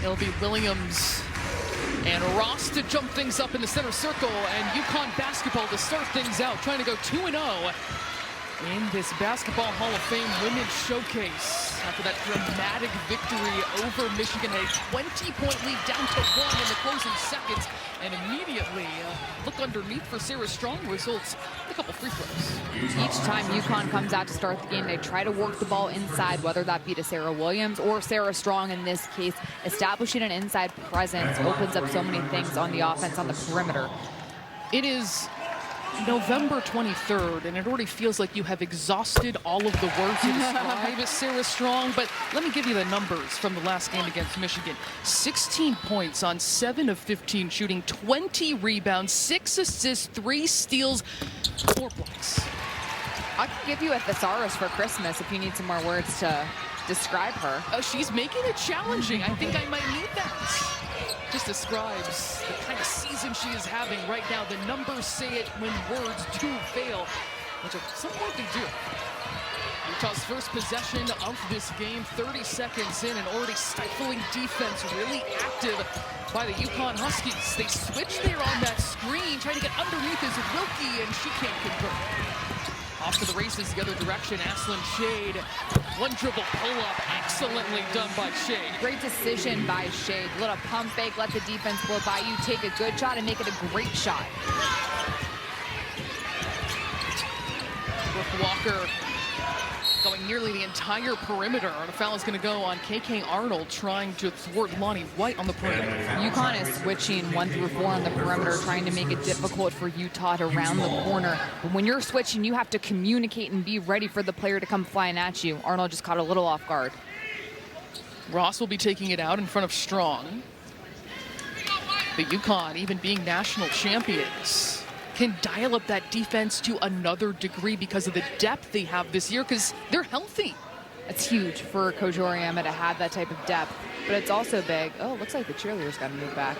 It'll be Williams and Ross to jump things up in the center circle, and UConn basketball to start things out, trying to go 2-0 in this Basketball Hall of Fame Women's Showcase after that dramatic victory over Michigan. A 20-point lead down to 1 in the closing seconds, and immediately look underneath for Sarah Strong, results in a couple free throws. Each time UConn comes out to start the game, they try to work the ball inside, whether that be to Sarah Williams or Sarah Strong in this case. Establishing an inside presence opens up so many things on the offense on the perimeter. It is November 23rd, and it already feels like you have exhausted all of the words to describe Sarah Strong, but let me give you the numbers from the last game against Michigan. 16 points on 7 of 15 shooting, 20 rebounds, 6 assists, 3 steals, 4 blocks. I can give you a thesaurus for Christmas if you need some more words to describe her. She's making it challenging. I think I might need that. Just describes the kind of season she is having right now. The numbers say it when words do fail, which at some point they do. Utah's first possession of this game, 30 seconds in, and already stifling defense, really active by the UConn Huskies. They switch there on that screen, trying to get underneath is Wilkie, and she can't convert. Off to the races the other direction, Ashlyn Shade. One dribble pull-up, excellently done by Shade. Great decision by Shade. Little pump fake, let the defense blow by you, take a good shot, and make it a great shot. Brooke Walker going nearly the entire perimeter. The foul is going to go on KK Arnold, trying to thwart Lonnie White on the perimeter. UConn is switching 1 through 4 on the perimeter, trying to make it difficult for Utah to round the corner. But when you're switching, you have to communicate and be ready for the player to come flying at you. Arnold just caught a little off guard. Ross will be taking it out in front of Strong. But UConn, even being national champions, can dial up that defense to another degree because of the depth they have this year, because they're healthy. It's huge for Coach Auriemma to have that type of depth, but it's also big. Oh, looks like the cheerleaders got to move back.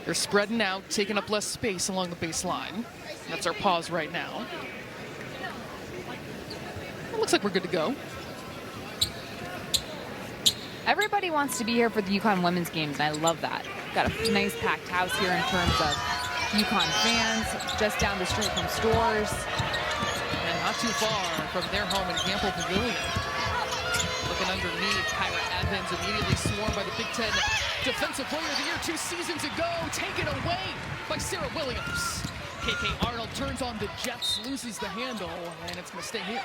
They're spreading out, taking up less space along the baseline. That's our pause right now. It looks like we're good to go. Everybody wants to be here for the UConn women's games, and I love that. Got a nice packed house here in terms of UConn fans, just down the street from stores. And not too far from their home in Gamble Pavilion. Looking underneath, Kyra Evans immediately swarmed by the Big Ten Defensive Player of the Year 2 seasons ago, taken away by Sarah Williams. KK Arnold turns on the Jets, loses the handle, and it's going to stay here.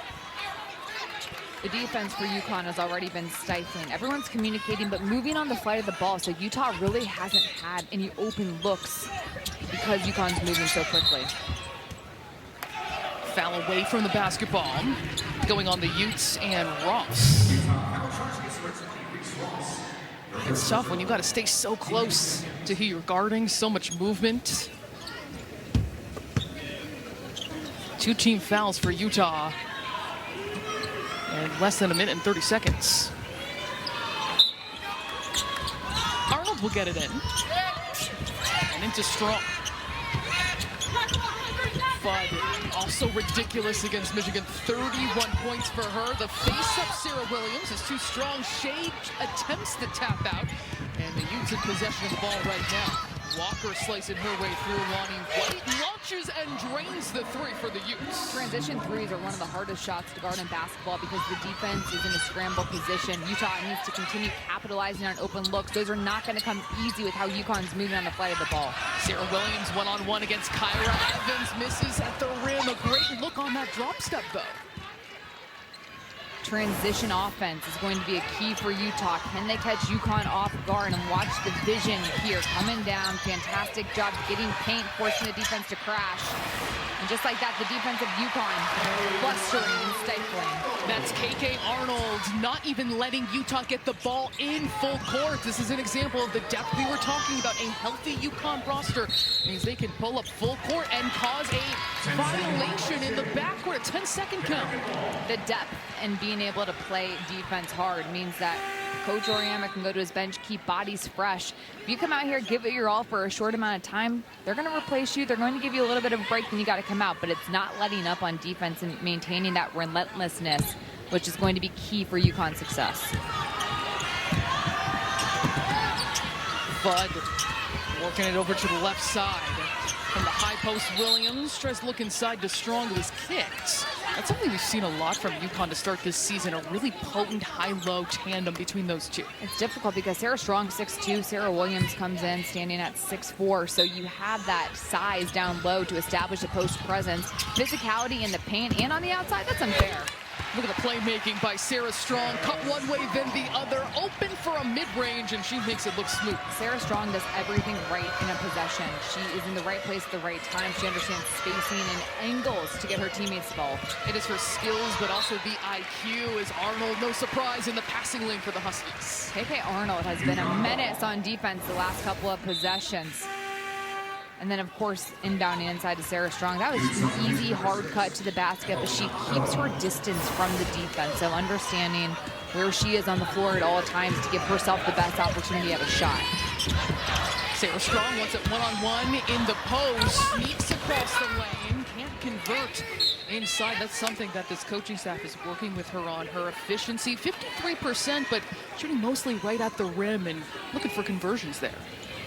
The defense for UConn has already been stifling. Everyone's communicating, but moving on the flight of the ball, so Utah really hasn't had any open looks because UConn's moving so quickly. Foul away from the basketball, going on the Utes and Ross. It's tough when you've got to stay so close to who you're guarding, so much movement. 2 team fouls for Utah. And less than a minute and 30 seconds. Arnold will get it in. And into Strong. But also ridiculous against Michigan. 31 points for her. The face-up Sarah Williams is too strong. Shade attempts to tap out. And the Utes in possession of the ball right now. Walker slicing her way through. Lonnie White launches and drains the 3 for the Utes. Transition threes are one of the hardest shots to guard in basketball because the defense is in a scramble position. Utah needs to continue capitalizing on open looks. Those are not going to come easy with how UConn's moving on the flight of the ball. Sarah Williams one-on-one against Kyra Evans, misses at the rim. A great look on that drop step, though. Transition offense is going to be a key for Utah. Can they catch UConn off guard? And watch the vision here coming down. Fantastic job getting paint, forcing the defense to crash. And just like that, the defense of UConn blustering and stifling. That's KK Arnold not even letting Utah get the ball in full court. This is an example of the depth we were talking about. A healthy UConn roster means they can pull up full court and cause a violation in the backcourt. A 10-second count. The depth and being able to play defense hard means that Coach Auriemma can go to his bench, keep bodies fresh. If you come out here, give it your all for a short amount of time, they're going to replace you. They're going to give you a little bit of a break, then you got to come out. But it's not letting up on defense and maintaining that relentlessness, which is going to be key for UConn's success. Fudd working it over to the left side. From the high post, Williams tries to look inside to Strong, who is kicked. That's something we've seen a lot from UConn to start this season, a really potent high-low tandem between those two. It's difficult because Sarah Strong 6'2", Sarah Williams comes in standing at 6'4", so you have that size down low to establish a post presence. Physicality in the paint and on the outside, that's unfair. Look at the playmaking by Sarah Strong. Cut one way, then the other. Open for a mid-range, and she makes it look smooth. Sarah Strong does everything right in a possession. She is in the right place at the right time. She understands spacing and angles to get her teammates involved. It is her skills, but also the IQ. Is Arnold, no surprise, in the passing lane for the Huskies. KK Arnold has been a menace on defense the last couple of possessions. And then, of course, inbounding inside to Sarah Strong. That was an easy, hard cut to the basket, but she keeps her distance from the defense. So understanding where she is on the floor at all times to give herself the best opportunity of a shot. Sarah Strong wants it one-on-one in the post. Sneaks across the lane. Can't convert inside. That's something that this coaching staff is working with her on. Her efficiency, 53%, but shooting mostly right at the rim and looking for conversions there.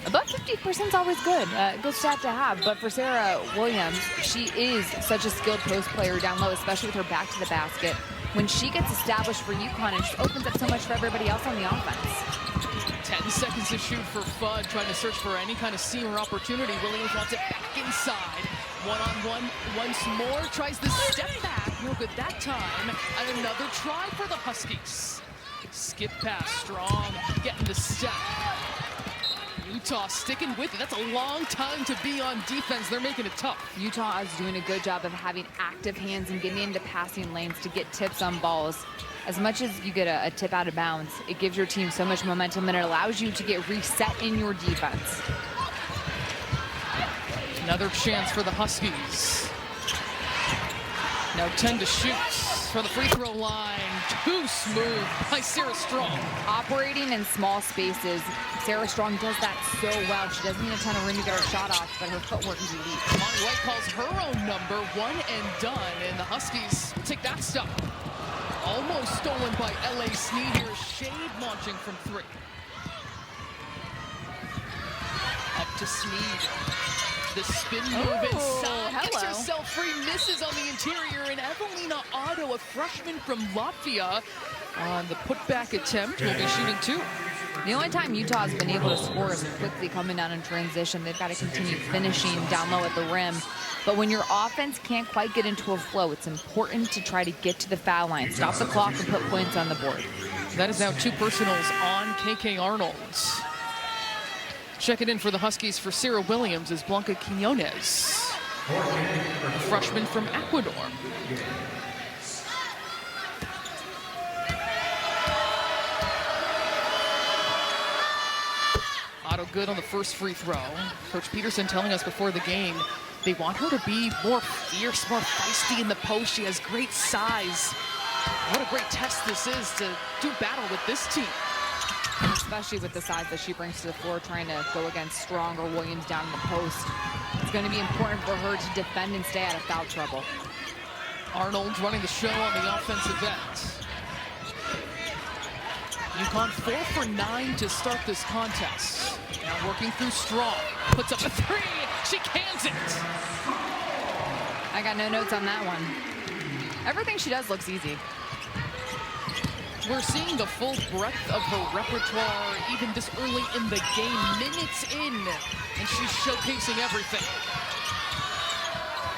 Above 50% is always good. Good stat to have. But for Sarah Williams, she is such a skilled post player down low, especially with her back to the basket. When she gets established for UConn, it just opens up so much for everybody else on the offense. 10 seconds to shoot for Fudd, trying to search for any kind of seam or opportunity. Williams wants it back inside. One-on-one once more. Tries the step back. No good that time. And another try for the Huskies. Skip pass. Strong getting the step. Utah sticking with it. That's a long time to be on defense. They're making it tough. Utah is doing a good job of having active hands and getting into passing lanes to get tips on balls. As much as you get a tip out of bounds, it gives your team so much momentum and it allows you to get reset in your defense. Another chance for the Huskies. Now 10 to shoot for the free throw line. Too smooth by Sarah Strong. Operating in small spaces, Sarah Strong does that so well. She doesn't need a ton of room to get her shot off, but her footwork is elite. Monty White calls her own number, 1 and done, and the Huskies take that stop. Almost stolen by L.A. Sneed here. Shade launching from 3. Up to Sneed. The spin move inside, gets herself free, misses on the interior, and Evelina Otto, a freshman from Latvia, on the putback attempt, will be shooting 2. The only time Utah has been able to score is quickly coming down in transition. They've got to continue finishing down low at the rim. But when your offense can't quite get into a flow, it's important to try to get to the foul line, stop the clock, and put points on the board. That is now 2 personals on KK Arnold. Check it in for the Huskies for Sarah Williams is Blanca Quinones, a freshman from Ecuador. Otto good on the first free throw. Coach Peterson telling us before the game they want her to be more fierce, more feisty in the post. She has great size. What a great test this is to do battle with this team. Especially with the size that she brings to the floor, trying to go against Strong or Williams down in the post. It's going to be important for her to defend and stay out of foul trouble. Arnold running the show on the offensive end. UConn 4 for 9 to start this contest. Now working through Strong. Puts up a 3. She cans it. I got no notes on that one. Everything she does looks easy. We're seeing the full breadth of her repertoire even this early in the game, minutes in, and she's showcasing everything.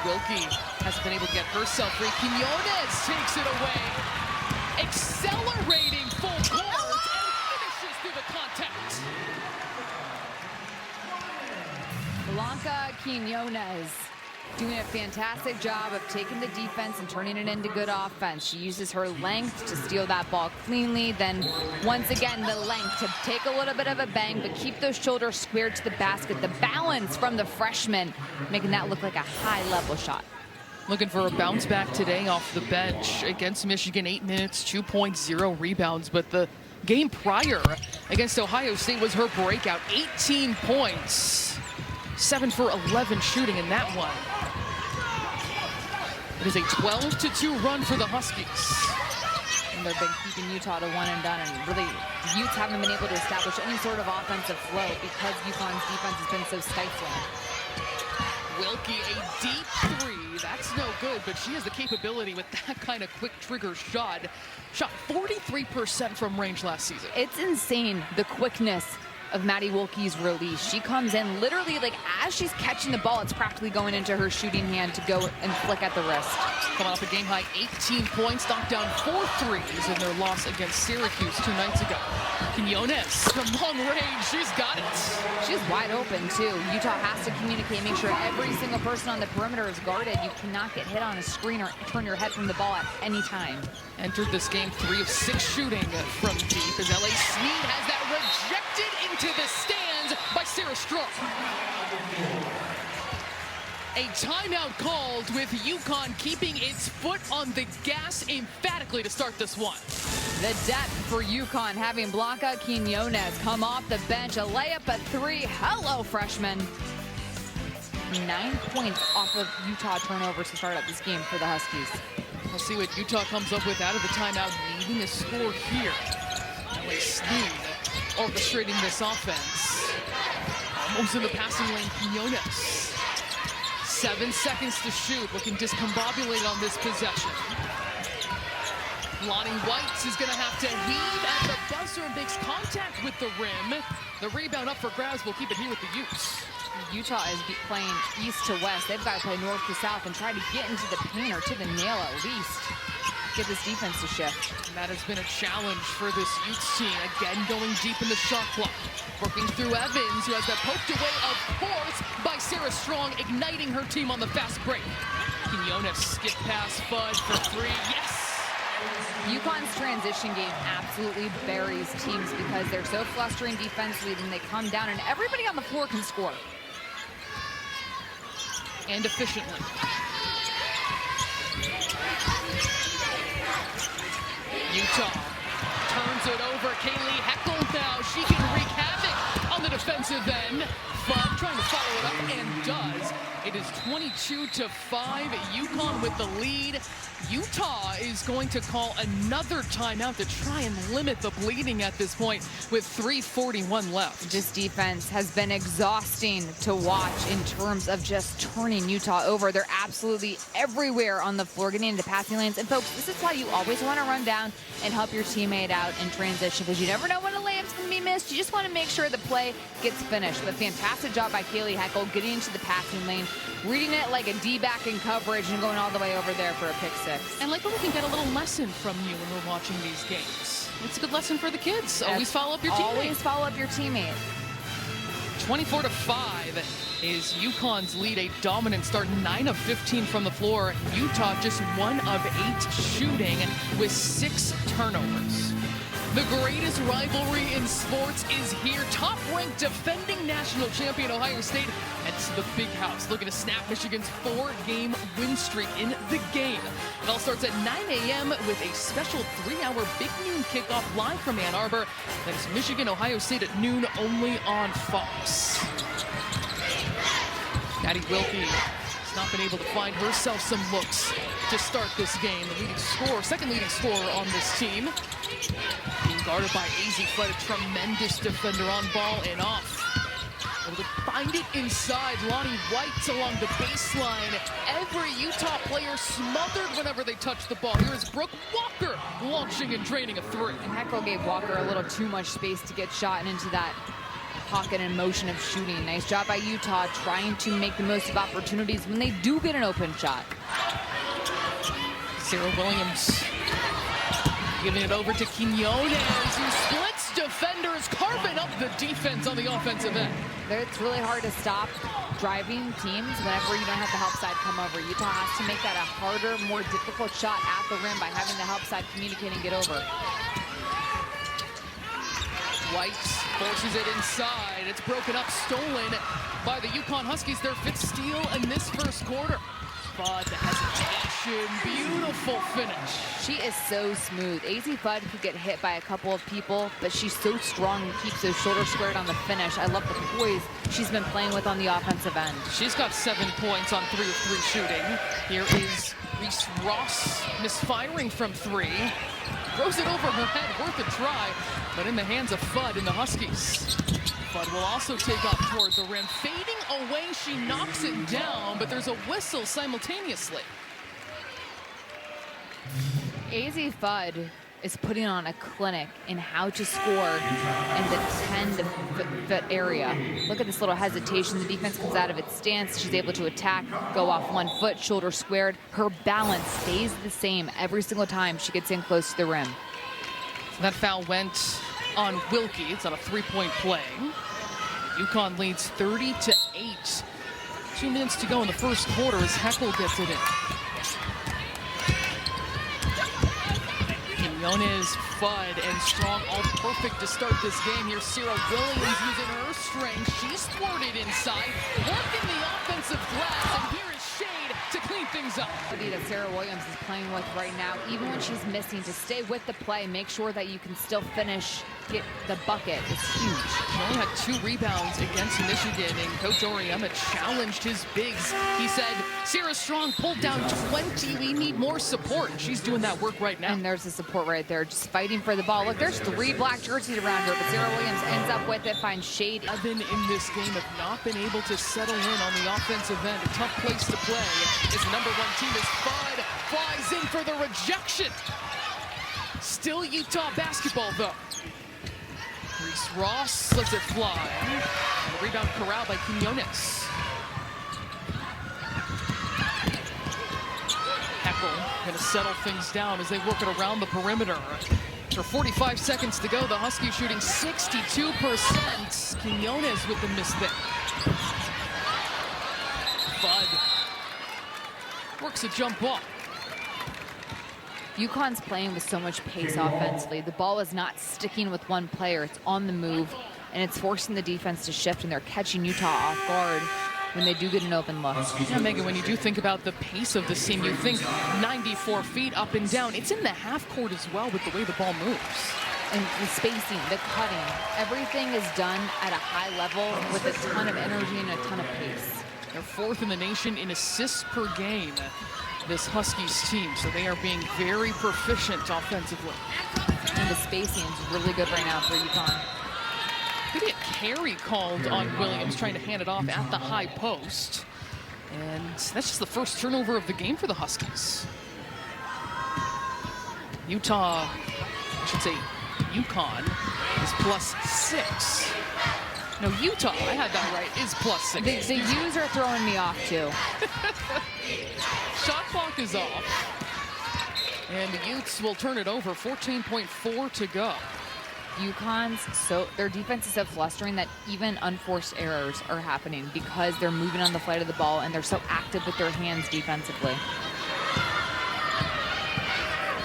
Wilkie hasn't been able to get herself free. Quinones takes it away, accelerating full court and finishes through the contact. Blanca Quinones doing a fantastic job of taking the defense and turning it into good offense. She uses her length to steal that ball cleanly. Then once again, the length to take a little bit of a bang, but keep those shoulders squared to the basket. The balance from the freshman, making that look like a high-level shot. Looking for a bounce back today off the bench against Michigan. 8 minutes, 2.0 rebounds. But the game prior against Ohio State was her breakout. 18 points, 7 for 11 shooting in that one. It is a 12-2 run for the Huskies. and they've been keeping Utah to one and done. And really, the Utes haven't been able to establish any sort of offensive flow because UConn's defense has been so stifling. Wilkie, a deep three. That's no good, but she has the capability with that kind of quick trigger shot. Shot 43% from range last season. It's insane, the quickness of Maddie Wilkie's release. She comes in literally, like, as she's catching the ball, it's practically going into her shooting hand to go and flick at the wrist. Coming off a game high 18 points, knocked down 4 threes in their loss against Syracuse 2 nights ago. Quinones from long range, she's got it. She's wide open too. Utah has to communicate, make sure every single person on the perimeter is guarded. You cannot get hit on a screen or turn your head from the ball at any time. Entered this game 3 of 6 shooting from deep as LA Sneed has that rejected into the stands by Sarah Strong. A timeout called with UConn keeping its foot on the gas emphatically to start this one. The depth for UConn having Blanca Quinones come off the bench, a layup at 3. Hello, freshman. 9 points off of Utah turnovers to start out this game for the Huskies. We'll see what Utah comes up with out of the timeout, needing a score here. LA Sneed orchestrating this offense. Almost in the passing lane, Quinones. 7 seconds to shoot, looking discombobulated on this possession. Lonnie White is going to have to heave at the buzzer and makes contact with the rim. The rebound up for grabs. We'll keep it here with the Utes. Utah is playing east to west. They've got to play north to south and try to get into the paint or to the nail at least. Get this defense to shift. And that has been a challenge for this Utes team. Again, going deep in the shot clock. Working through Evans, who has that poked away, of course, by Sarah Strong, igniting her team on the fast break. Quinones skip pass, Fudd for 3. Yes! UConn's transition game absolutely buries teams because they're so flustering defensively, then they come down and everybody on the floor can score. And efficiently. Utah turns it over. Kaylee Heckel now. She can wreak havoc on the defensive end. Fudd trying to follow it up and does. It is 22-5. UConn with the lead. Utah is going to call another timeout to try and limit the bleeding at this point with 3:41 left. This defense has been exhausting to watch in terms of just turning Utah over. They're absolutely everywhere on the floor, getting into passing lanes. And folks, this is why you always want to run down and help your teammate out in transition, because you never know when a layup's going to be missed. You just want to make sure the play gets finished. But fantastic job by Kaylee Heckel getting into the passing lane, reading it like a D-back in coverage and going all the way over there for a pick 6. And like, we can get a little lesson from you when we're watching these games. It's a good lesson for the kids. Always follow up your teammate. Always follow up your teammate. 24-5 is UConn's lead. A dominant start, 9 of 15 from the floor. Utah just 1 of 8 shooting with 6 turnovers. The greatest rivalry in sports is here. Top-ranked defending national champion Ohio State heads to the big house, looking to snap Michigan's 4-game win streak in the game. It all starts at 9 a.m. with a special 3-hour Big Noon kickoff live from Ann Arbor. That is Michigan-Ohio State at noon, only on Fox. Maddie Wilkie has not been able to find herself some looks to start this game. The leading scorer, second leading scorer on this team. Being guarded by AZ Fudd, a tremendous defender on ball and off. Able to find it inside. Lonnie White along the baseline. Every Utah player smothered whenever they touch the ball. Here is Brooke Walker launching and draining a 3. And Heckel gave Walker a little too much space to get shot and into that pocket and motion of shooting. Nice job by Utah trying to make the most of opportunities when they do get an open shot. Sarah Williams giving it over to Quinones, who splits defenders, carving up the defense on the offensive end. It's really hard to stop driving teams whenever you don't have the help side come over. Utah has to make that a harder, more difficult shot at the rim by having the help side communicate and get over. White forces it inside. It's broken up, stolen by the UConn Huskies. Their 5th steal in this first quarter. Fudd, the hesitation, beautiful finish. She is so smooth. AZ Fudd could get hit by a couple of people, but she's so strong and keeps those shoulders squared on the finish. I love the poise she's been playing with on the offensive end. She's got 7 points on 3 of 3 shooting. Here is Reese Ross misfiring from 3. throws it over her head, worth a try, but in the hands of Fudd and the Huskies. Fudd will also take off toward the rim. Fading away, she knocks it down, but there's a whistle simultaneously. AZ Fudd is putting on a clinic in how to score in the 10-foot area. Look at this little hesitation. The defense comes out of its stance. She's able to attack, go off 1 foot, shoulder squared. Her balance stays the same every single time she gets in close to the rim. So that foul went on Wilkie. It's on a 3-point play. UConn leads 30-8. 2 minutes to go in the first quarter as Heckel gets it in. Quinones, Fudd, and Strong all perfect to start this game. Here's Sarah Williams using her strength. She's squirted inside, working the offensive glass, and here is Shade to clean things up. That Sarah Williams is playing with right now, even when she's missing, to stay with the play, make sure that you can still finish, get the bucket. It's huge. She only had 2 rebounds against Michigan, and Coach Oriema challenged his bigs. He said, Sarah Strong pulled down 20. We need more support. She's doing that work right now. And there's the support right there, just fighting for the ball. Look, there's 3 black jerseys around her, but Sarah Williams ends up with it, finds Shade. 11 in this game have not been able to settle in on the offensive end. A tough place to play. His number 1 team is Fudd, flies in for the rejection. Still Utah basketball, though. Reese Ross lets it fly. And a rebound corral by Quinones. Heckel going to settle things down as they work it around the perimeter. For 45 seconds to go, the Huskies shooting 62%. Quinones with the miss there. Fudd works a jump ball. UConn's playing with so much pace offensively. The ball is not sticking with one player. It's on the move, and it's forcing the defense to shift, and they're catching Utah off guard when they do get an open look. Yeah, Megan, when you do think about the pace of this team, you think 94 feet up and down. It's in the half court as well with the way the ball moves. And the spacing, the cutting, everything is done at a high level with a ton of energy and a ton of pace. They're 4th in the nation in assists per game, this Huskies team, so they are being very proficient offensively. And the spacing is really good right now for UConn. Could be a carry called on Williams, trying to hand it off at the high post. And that's just the first turnover of the game for the Huskies. Utah, I should say UConn, is +6. No, Utah, I had that right, is +6. The U's are throwing me off, too. Shot clock is off. And the Utes will turn it over, 14.4 to go. Their defense is so flustering that even unforced errors are happening because they're moving on the flight of the ball and they're so active with their hands defensively.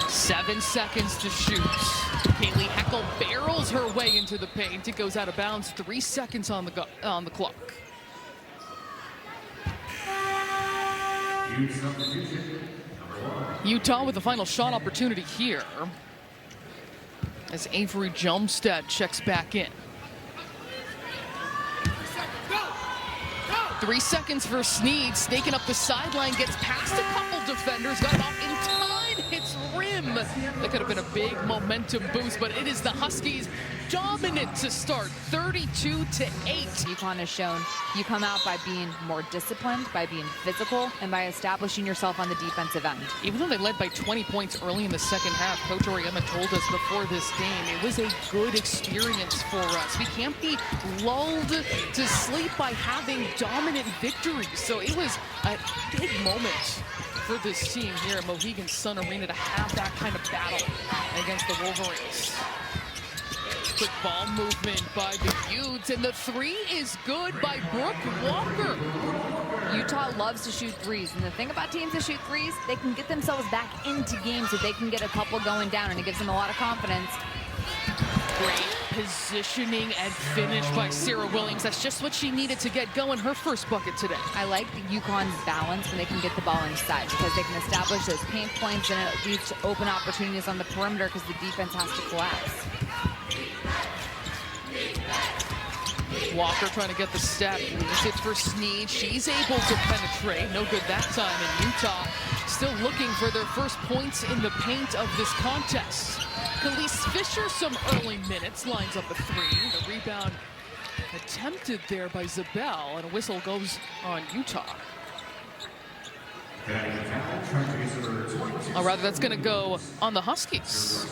7 seconds to shoot. Kaylee Heckel barrels her way into the paint. It goes out of bounds. 3 seconds on the clock. Utah with the final shot opportunity here as Avery Jomstad checks back in. 3 seconds for Sneed, snaking up the sideline, gets past a couple defenders, got it off in time, hits rim. That could have been a big momentum boost, but it is the Huskies dominant to start, 32-8. UConn has shown you come out by being more disciplined, by being physical, and by establishing yourself on the defensive end. Even though they led by 20 points early in the second half, Coach Oriema told us before this game, it was a good experience for us. We can't be lulled to sleep by having dominant victories. So it was a big moment for this team here at Mohegan Sun Arena to have that kind of battle against the Wolverines. Quick ball movement by the Utes, and the 3 is good by Brooke Walker. Utah loves to shoot threes, and the thing about teams that shoot threes, they can get themselves back into games if they can get a couple going down, and it gives them a lot of confidence. Great positioning and finish by Sarah Williams. That's just what she needed to get going, her first bucket today. I like the UConn's balance when they can get the ball inside because they can establish those paint points, and it leads to open opportunities on the perimeter because the defense has to collapse. Walker trying to get the step, leaves it for Sneed. She's able to penetrate, no good that time, and Utah still looking for their first points in the paint of this contest. Khalees Fisher some early minutes, lines up a three. The rebound attempted there by Zabel, and a whistle goes on Utah. Or rather, that's going to go on the Huskies.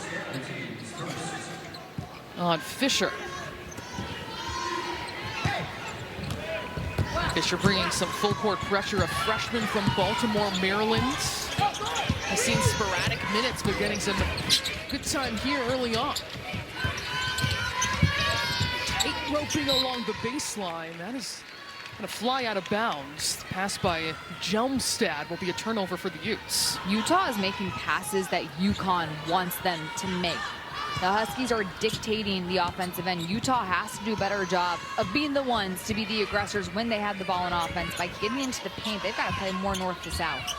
On Fisher. Fisher bringing some full court pressure, a freshman from Baltimore, Maryland. Has seen sporadic minutes, but getting some good time here early on. Tight roping along the baseline. That is going to fly out of bounds. The pass by Jelmstad will be a turnover for the Utes. Utah is making passes that UConn wants them to make. The Huskies are dictating the offensive end. Utah has to do a better job of being the ones to be the aggressors when they have the ball in offense. By getting into the paint, they've got to play more north to south.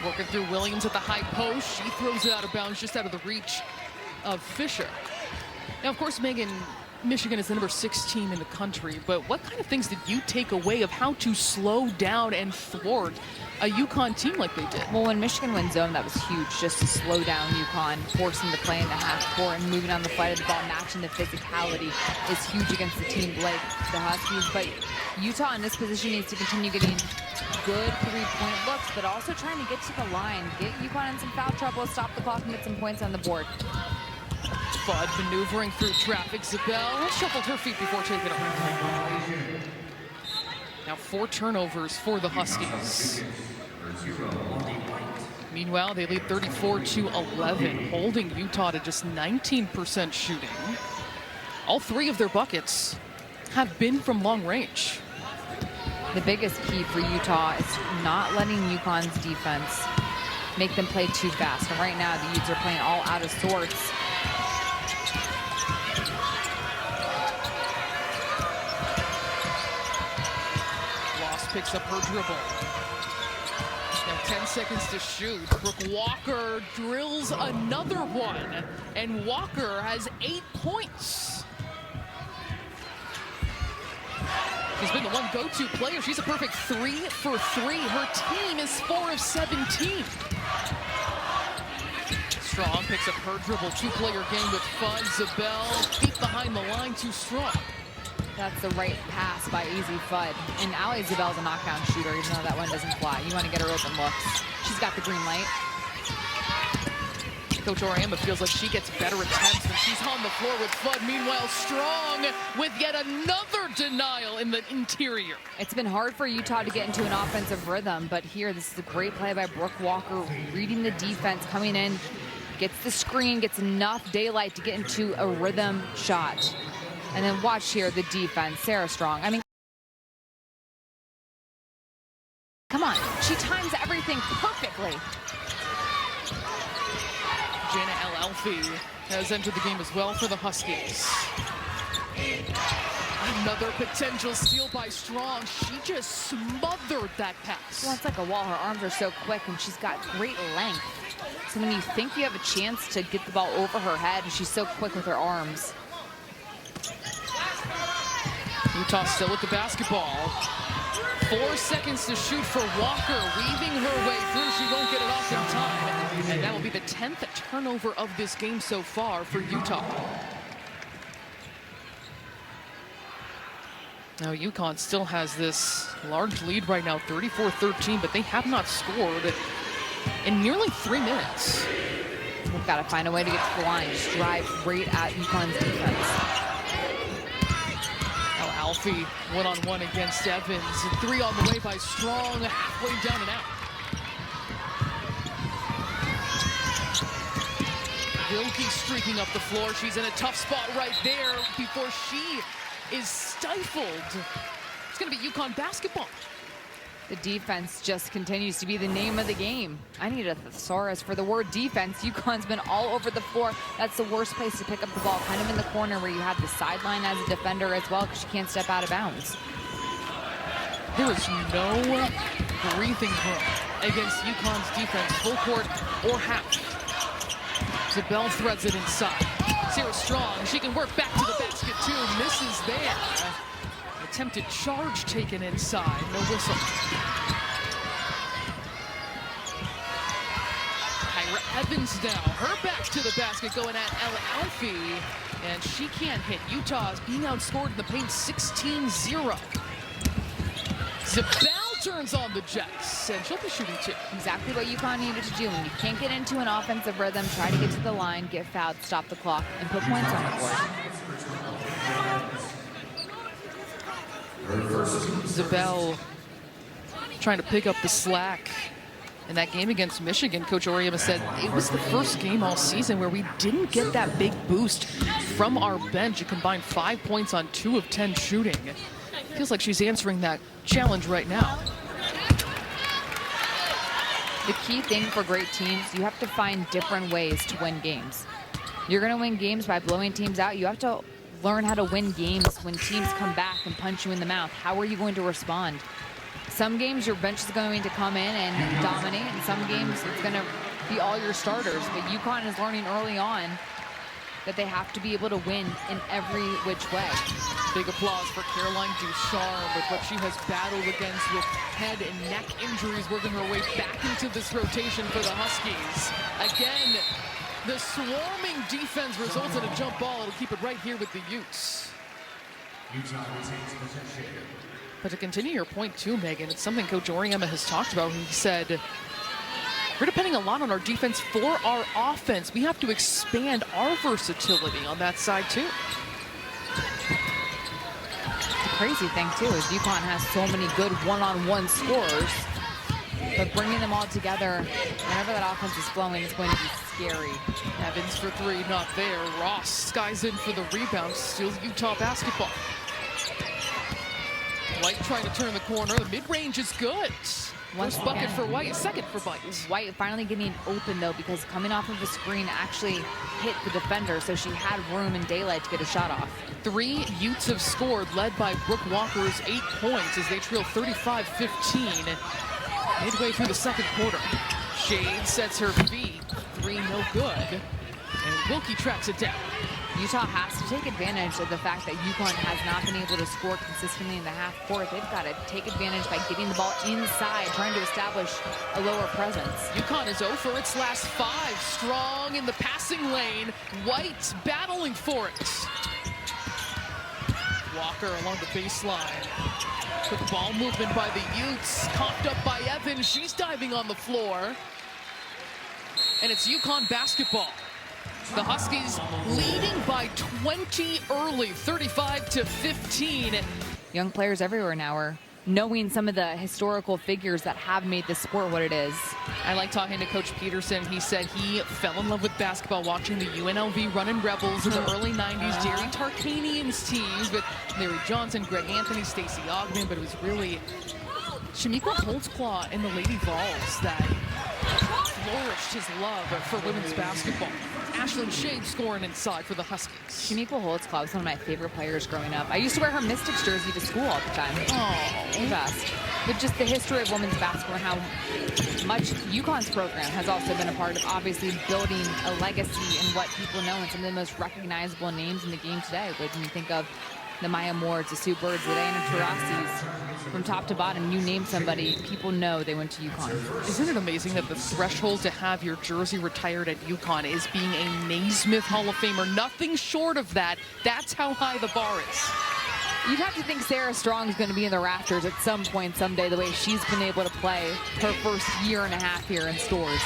Working through Williams at the high post. She throws it out of bounds, just out of the reach of Fisher. Now, of course, Megan, Michigan is the number 6 team in the country, but what kind of things did you take away of how to slow down and thwart a UConn team like they did? Well, when Michigan went zone, that was huge, just to slow down UConn, forcing the play in the half court and moving on the flight of the ball, matching the physicality is huge against the team like the Huskies. But Utah in this position needs to continue getting good three-point looks, but also trying to get to the line, get UConn in some foul trouble, stop the clock, and get some points on the board. Bud maneuvering through traffic. Zabel shuffled her feet before taking it. Now 4 turnovers for the Huskies. Meanwhile, they lead 34-11, holding Utah to just 19% shooting. All 3 of their buckets have been from long range. The biggest key for Utah is not letting UConn's defense make them play too fast. And right now, the Utes are playing all out of sorts. Picks up her dribble. Now 10 seconds to shoot. Brooke Walker drills another one, and Walker has 8 points. She's been the one go-to player. She's a perfect 3 for 3. Her team is 4 of 17. Strong picks up her dribble. 2-player game with fun. Zabel deep behind the line, too strong. That's the right pass by Easy Fudd. And Ali Zabel's a knockdown shooter, even though that one doesn't fly. You want to get her open looks. She's got the green light. Coach Oriamba feels like she gets better attempts when she's on the floor with Fudd. Meanwhile, Strong with yet another denial in the interior. It's been hard for Utah to get into an offensive rhythm, but here, this is a great play by Brooke Walker, reading the defense, coming in, gets the screen, gets enough daylight to get into a rhythm shot. And then watch here the defense, Sarah Strong. I mean, come on, she times everything perfectly. Jana El-Elfi has entered the game as well for the Huskies. Another potential steal by Strong. She just smothered that pass. Well, it's like a wall. Her arms are so quick, and she's got great length. So when you think you have a chance to get the ball over her head, she's so quick with her arms. Utah still with the basketball. 4 seconds to shoot for Walker, weaving her way through. She won't get it off in time. And that will be the 10th turnover of this game so far for Utah. Now UConn still has this large lead right now, 34-13, but they have not scored in nearly 3 minutes. We've got to find a way to get to the line. Just drive right at UConn's defense. Alfie one-on-one against Evans. 3 on the way by Strong, halfway down and out. Wilkie streaking up the floor. She's in a tough spot right there before she is stifled. It's going to be UConn basketball. The defense just continues to be the name of the game. I need a thesaurus for the word defense. UConn's been all over the floor. That's the worst place to pick up the ball, kind of in the corner where you have the sideline as a defender as well, because you can't step out of bounds. There is no breathing room against UConn's defense, full court or half. Zabel threads it inside. Sarah Strong, she can work back to the basket too, misses there. Attempted charge taken inside, no whistle. Evans now, her back to the basket going at El Alfie, and she can't hit. Utah is being outscored in the paint 16-0. Zabel turns on the Jets, and she'll be shooting too. Exactly what UConn needed to do. When you can't get into an offensive rhythm, try to get to the line, get fouled, stop the clock, and put points on the board. Zabel trying to pick up the slack. In that game against Michigan, Coach Auriemma said it was the first game all season where we didn't get that big boost from our bench. It combined 5 points on 2 of 10 shooting. Feels like she's answering that challenge right now. The key thing for great teams, you have to find different ways to win games. You're going to win games by blowing teams out. You have to learn how to win games when teams come back and punch you in the mouth. How are you going to respond? Some games your bench is going to come in and dominate, and some games it's going to be all your starters. But UConn is learning early on that they have to be able to win in every which way. Big applause for Caroline Ducharme with what she has battled against with head and neck injuries, working her way back into this rotation for the Huskies. Again, the swarming defense results in a jump ball. It'll keep it right here with the Utes. But to continue your point too, Megan, it's something Coach Auriemma has talked about. He said, we're depending a lot on our defense for our offense. We have to expand our versatility on that side too. The crazy thing too is UConn has so many good one-on-one scorers, but bringing them all together, whenever that offense is flowing, it's going to be scary. Evans for 3, not there. Ross skies in for the rebound, steals Utah basketball. White trying to turn the corner. The mid-range is good. First bucket for White, second for White. White finally getting open though, because coming off of the screen actually hit the defender, so she had room and daylight to get a shot off. 3 Utes have scored, led by Brooke Walker's 8 points as they trail 35-15 midway through the second quarter. Shade sets her feet. 3 no good. And Wilkie tracks it down. Utah has to take advantage of the fact that UConn has not been able to score consistently in the half court. They've got to take advantage by getting the ball inside, trying to establish a lower presence. UConn is 0 for its last 5. Strong in the passing lane. White battling for it. Walker along the baseline. Quick ball movement by the Utes. Coughed up by Evans. She's diving on the floor. And it's UConn basketball. The Huskies leading by 20 early, 35-15. Young players everywhere now are knowing some of the historical figures that have made this sport what it is. I like talking to Coach Peterson. He said he fell in love with basketball watching the UNLV Runnin' Rebels in the early 90s, Jerry Tarkanian's teams with Larry Johnson, Greg Anthony, Stacey Ogden, but it was really Shamika Holtzclaw and the Lady Vols that flourished his love for women's basketball. Ashlyn Shade scoring inside for the Huskies. Shamika Holtzclaw was one of my favorite players growing up. I used to wear her Mystics jersey to school all the time. Oh, the best. But just the history of women's basketball and how much UConn's program has also been a part of obviously building a legacy in what people know, and some of the most recognizable names in the game today. When you think of the Maya Moores, the Sue Birds, the Diana Taurasi's, from top to bottom, you name somebody, people know they went to UConn. Isn't it amazing that the threshold to have your jersey retired at UConn is being a Naismith Hall of Famer? Nothing short of that. That's how high the bar is. You'd have to think Sarah Strong's going to be in the rafters at some point someday, the way she's been able to play her first year and a half here in Stores.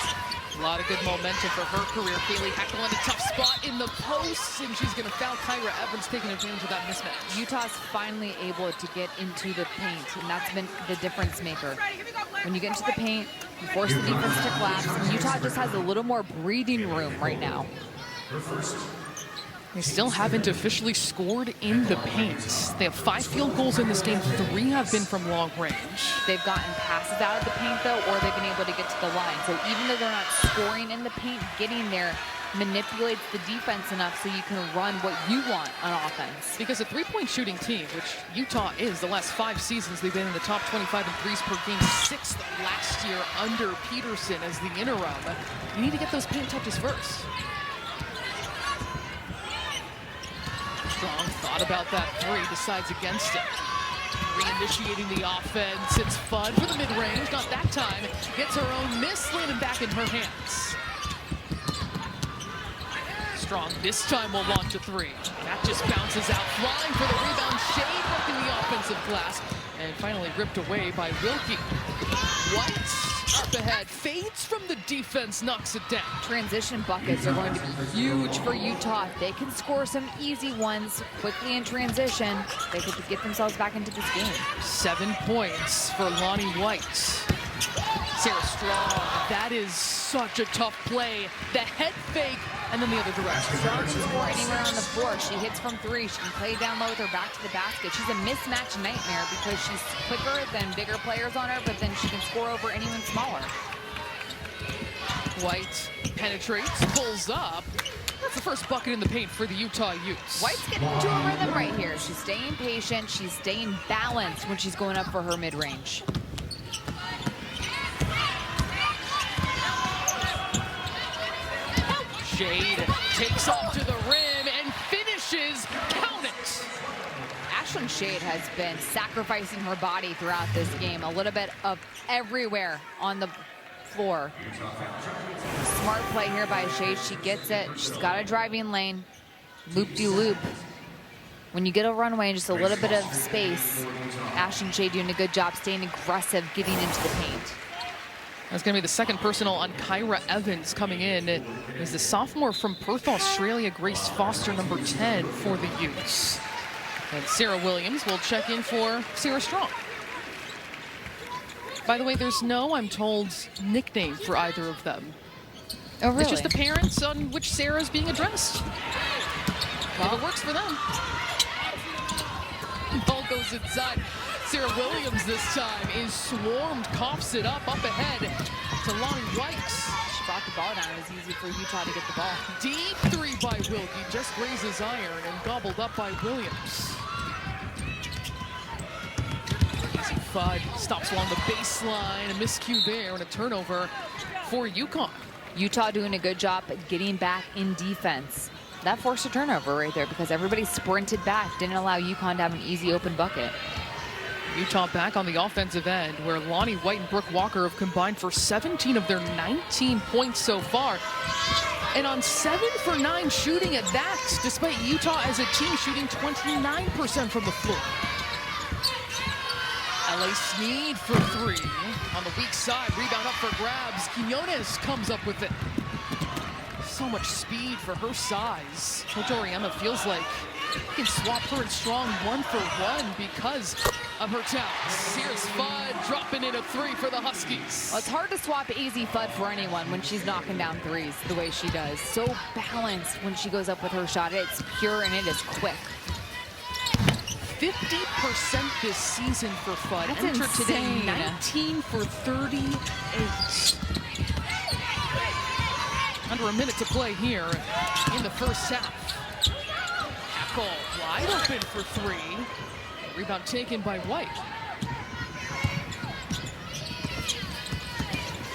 A lot of good momentum for her career. Kaylee Heckel in a tough spot in the post, and she's going to foul Kyra Evans, taking advantage of that mismatch. Utah's finally able to get into the paint, and that's been the difference maker. When you get into the paint, you force the defense to collapse, and Utah just has a little more breathing room right now. They still haven't officially scored in the paint. They have 5 field goals in this game. 3 have been from long range. They've gotten passes out of the paint, though, or they've been able to get to the line. So even though they're not scoring in the paint, getting there manipulates the defense enough so you can run what you want on offense. Because a 3-point shooting team, which Utah is, the last 5 seasons they've been in the top 25 in threes per game, 6th last year under Peterson as the interim. You need to get those paint touches first. Strong thought about that 3, decides against it. Reinitiating the offense. It's fun for the mid-range. Not that time. Gets her own miss, landing back in her hands. Strong this time will launch a three. That just bounces out, flying for the rebound. Shade working the offensive glass, and finally ripped away by Wilkie. White up ahead, fades from the defense, knocks it down. Transition buckets are going to be huge for Utah. If they can score some easy ones quickly in transition, they could get themselves back into this game. 7 points for Lonnie White. Sarah Strong, that is such a tough play. The head fake, and then the other direction. Strong can score anywhere on the floor. She hits from three. She can play down low with her back to the basket. She's a mismatch nightmare because she's quicker than bigger players on her, but then she can score over anyone smaller. White penetrates, pulls up. That's the first bucket in the paint for the Utah Utes. White's getting into a rhythm right here. She's staying patient. She's staying balanced when she's going up for her mid-range. Shade takes off to the rim and finishes. Count it. Ashlyn Shade has been sacrificing her body throughout this game. A little bit of everywhere on the floor. Smart play here by Shade. She gets it. She's got a driving lane. Loop-de-loop. When you get a runway and just a little bit of space, Ashlyn Shade doing a good job staying aggressive, getting into the paint. That's going to be the second personal on Kyra Evans coming in. Is the sophomore from Perth, Australia, Grace Foster, number 10 for the Utes. And Sarah Williams will check in for Sarah Strong. By the way, there's no, I'm told, nickname for either of them. Oh, really? It's just the parents on which Sarah's being addressed. Well, if it works for them. Ball goes inside. Sarah Williams this time is swarmed, coughs it up ahead to Lonnie White. She brought the ball down. It was easy for Utah to get the ball. Deep three by Wilkie, just grazes iron and gobbled up by Williams. Easy Fudd stops along the baseline, a miscue there and a turnover for UConn. Utah doing a good job at getting back in defense. That forced a turnover right there because everybody sprinted back, didn't allow UConn to have an easy open bucket. Utah back on the offensive end, where Lonnie White and Brooke Walker have combined for 17 of their 19 points so far. And on 7 for 9 shooting at that, despite Utah as a team shooting 29% from the floor. LA Sneed for three. On the weak side, rebound up for grabs. Quinones comes up with it. So much speed for her size. Coach Oriema feels like he can swap her and Strong 1-for-1 because of her talent. Here's Fudd dropping in a three for the Huskies. Well, it's hard to swap Easy Fudd for anyone when she's knocking down threes the way she does. So balanced when she goes up with her shot. It's pure and it is quick. 50% this season for Fudd. That's Entered insane. today 19 for 38. Under a minute to play here in the first half. Hackle wide open for three. Rebound taken by White.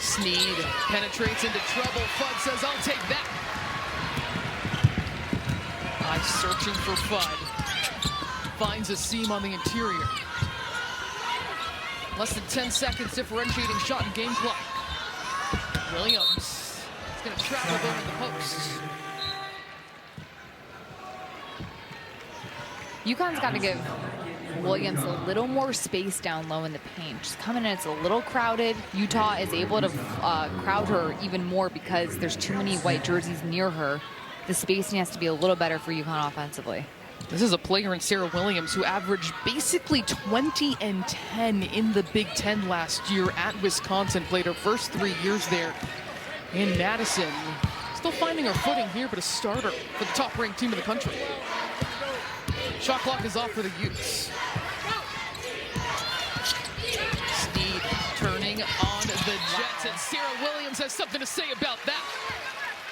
Sneed penetrates into trouble. Fudd says, I'll take that. Eyes searching for Fudd. Finds a seam on the interior. Less than 10 seconds differentiating shot and game clock. Williams is going to travel over the post. UConn's got to give Williams a little more space down low in the paint. She's coming in, it's a little crowded. Utah is able to crowd her even more because there's too many white jerseys near her. The spacing has to be a little better for UConn offensively. This is a player in Sarah Williams who averaged basically 20 and 10 in the Big Ten last year at Wisconsin. Played her first 3 years there in Madison. Still finding her footing here, but a starter for the top-ranked team in the country. Shot clock is off for the Utes. Sneed turning on the Jets, and Sarah Williams has something to say about that.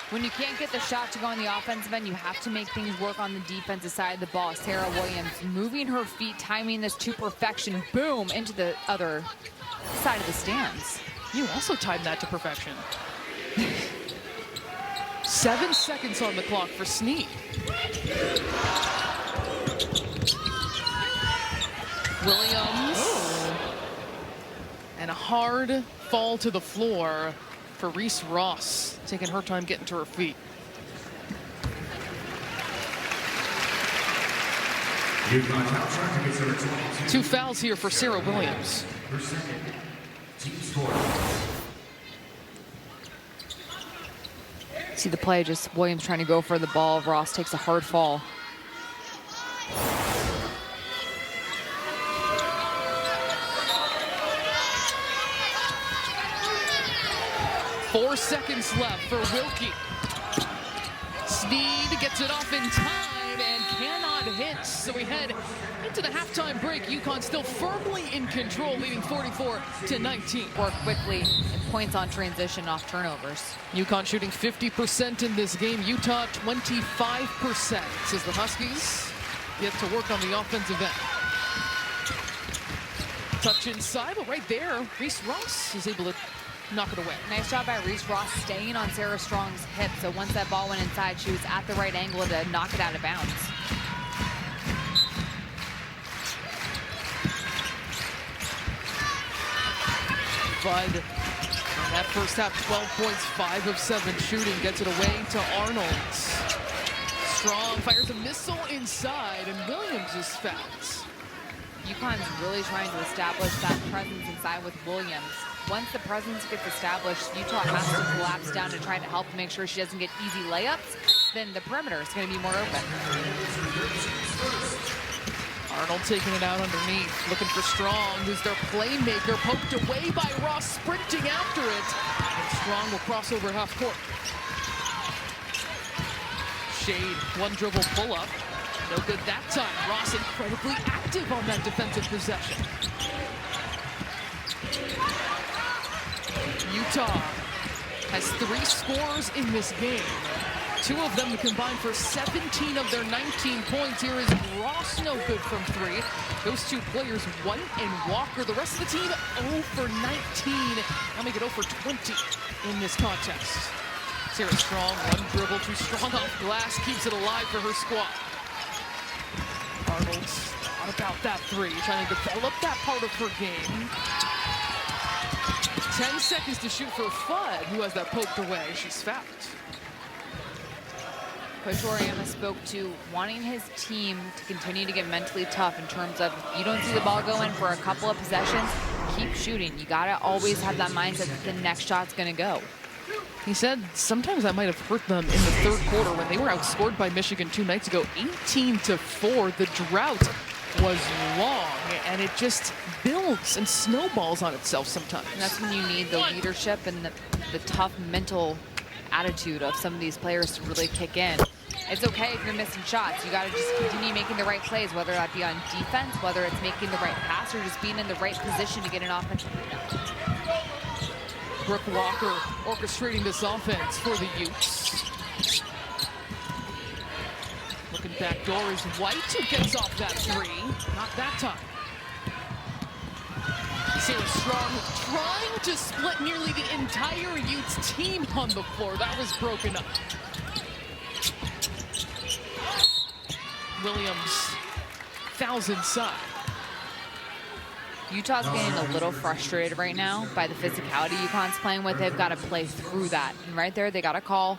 When you can't get the shot to go on the offensive end, you have to make things work on the defensive side of the ball. Sarah Williams moving her feet, timing this to perfection. Boom, into the other side of the stands. You also timed that to perfection. 7 seconds on the clock for Sneed. Williams. Ooh. And a hard fall to the floor for Reese Ross, taking her time getting to her feet. 2 fouls here for Sarah Williams. See the play, just Williams trying to go for the ball. Ross takes a hard fall. Four seconds left for Wilkie. Sneed gets it off in time and cannot hit. So we head into the halftime break. UConn still firmly in control, leading 44-19. Work quickly and points on transition off turnovers. UConn shooting 50% in this game. Utah 25%. Says the Huskies yet to work on the offensive end. Touch inside, but right there, Reese Ross is able to knock it away. Nice job by Reese Ross staying on Sarah Strong's hip. So once that ball went inside, she was at the right angle to knock it out of bounds. Bud, in that first half, 12 points, 5 of 7 shooting, gets it away to Arnold. Strong fires a missile inside, and Williams is fouled. UConn's really trying to establish that presence inside with Williams. Once the presence gets established, Utah has to collapse down to try to help make sure she doesn't get easy layups. Then the perimeter is going to be more open. Arnold taking it out underneath, looking for Strong, who's their playmaker, poked away by Ross, sprinting after it. And Strong will cross over half court. Shade, one dribble pull up. No good that time. Ross incredibly active on that defensive possession. Utah has 3 scores in this game. 2 of them combined for 17 of their 19 points. Here is Ross, no good from 3. Those 2 players, White and Walker. The rest of the team 0 for 19. I'll make it 0 for 20 in this contest. Sarah Strong, one dribble, too strong off glass, keeps it alive for her squad. Arnold's not about that 3, trying to develop that part of her game. 10 seconds to shoot for Fudd, who has that poked away. She's fouled. Coach Oriana spoke to wanting his team to continue to get mentally tough in terms of if you don't see the ball going for a couple of possessions, keep shooting. You gotta always have that mindset that the next shot's gonna go. He said sometimes that might have hurt them in the third quarter when they were outscored by Michigan 2 nights ago, 18-4. The drought was long, and it just builds and snowballs on itself sometimes. And that's when you need the leadership and the tough mental attitude of some of these players to really kick in. It's okay if you're missing shots. You got to just continue making the right plays, whether that be on defense, whether it's making the right pass, or just being in the right position to get an offensive rebound. Brooke Walker orchestrating this offense for the Utes. Looking back door is White, who gets off that 3. Not that time. Sarah Strong trying to split nearly the entire Utes team on the floor. That was broken up. Williams fouls inside. Utah's getting a little frustrated right now by the physicality UConn's playing with. They've got to play through that. And right there, they got a call.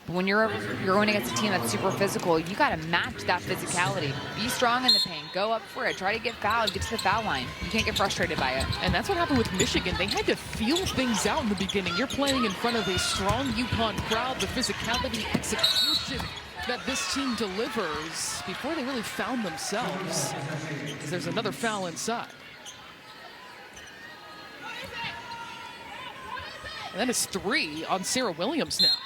But when you're going against a team that's super physical, you got to match that physicality. Be strong in the paint. Go up for it. Try to get fouled. Get to the foul line. You can't get frustrated by it. And that's what happened with Michigan. They had to feel things out in the beginning. You're playing in front of a strong UConn crowd. The physicality, execution that this team delivers before they really found themselves. There's another foul inside. And that is 3 on Sarah Williams now.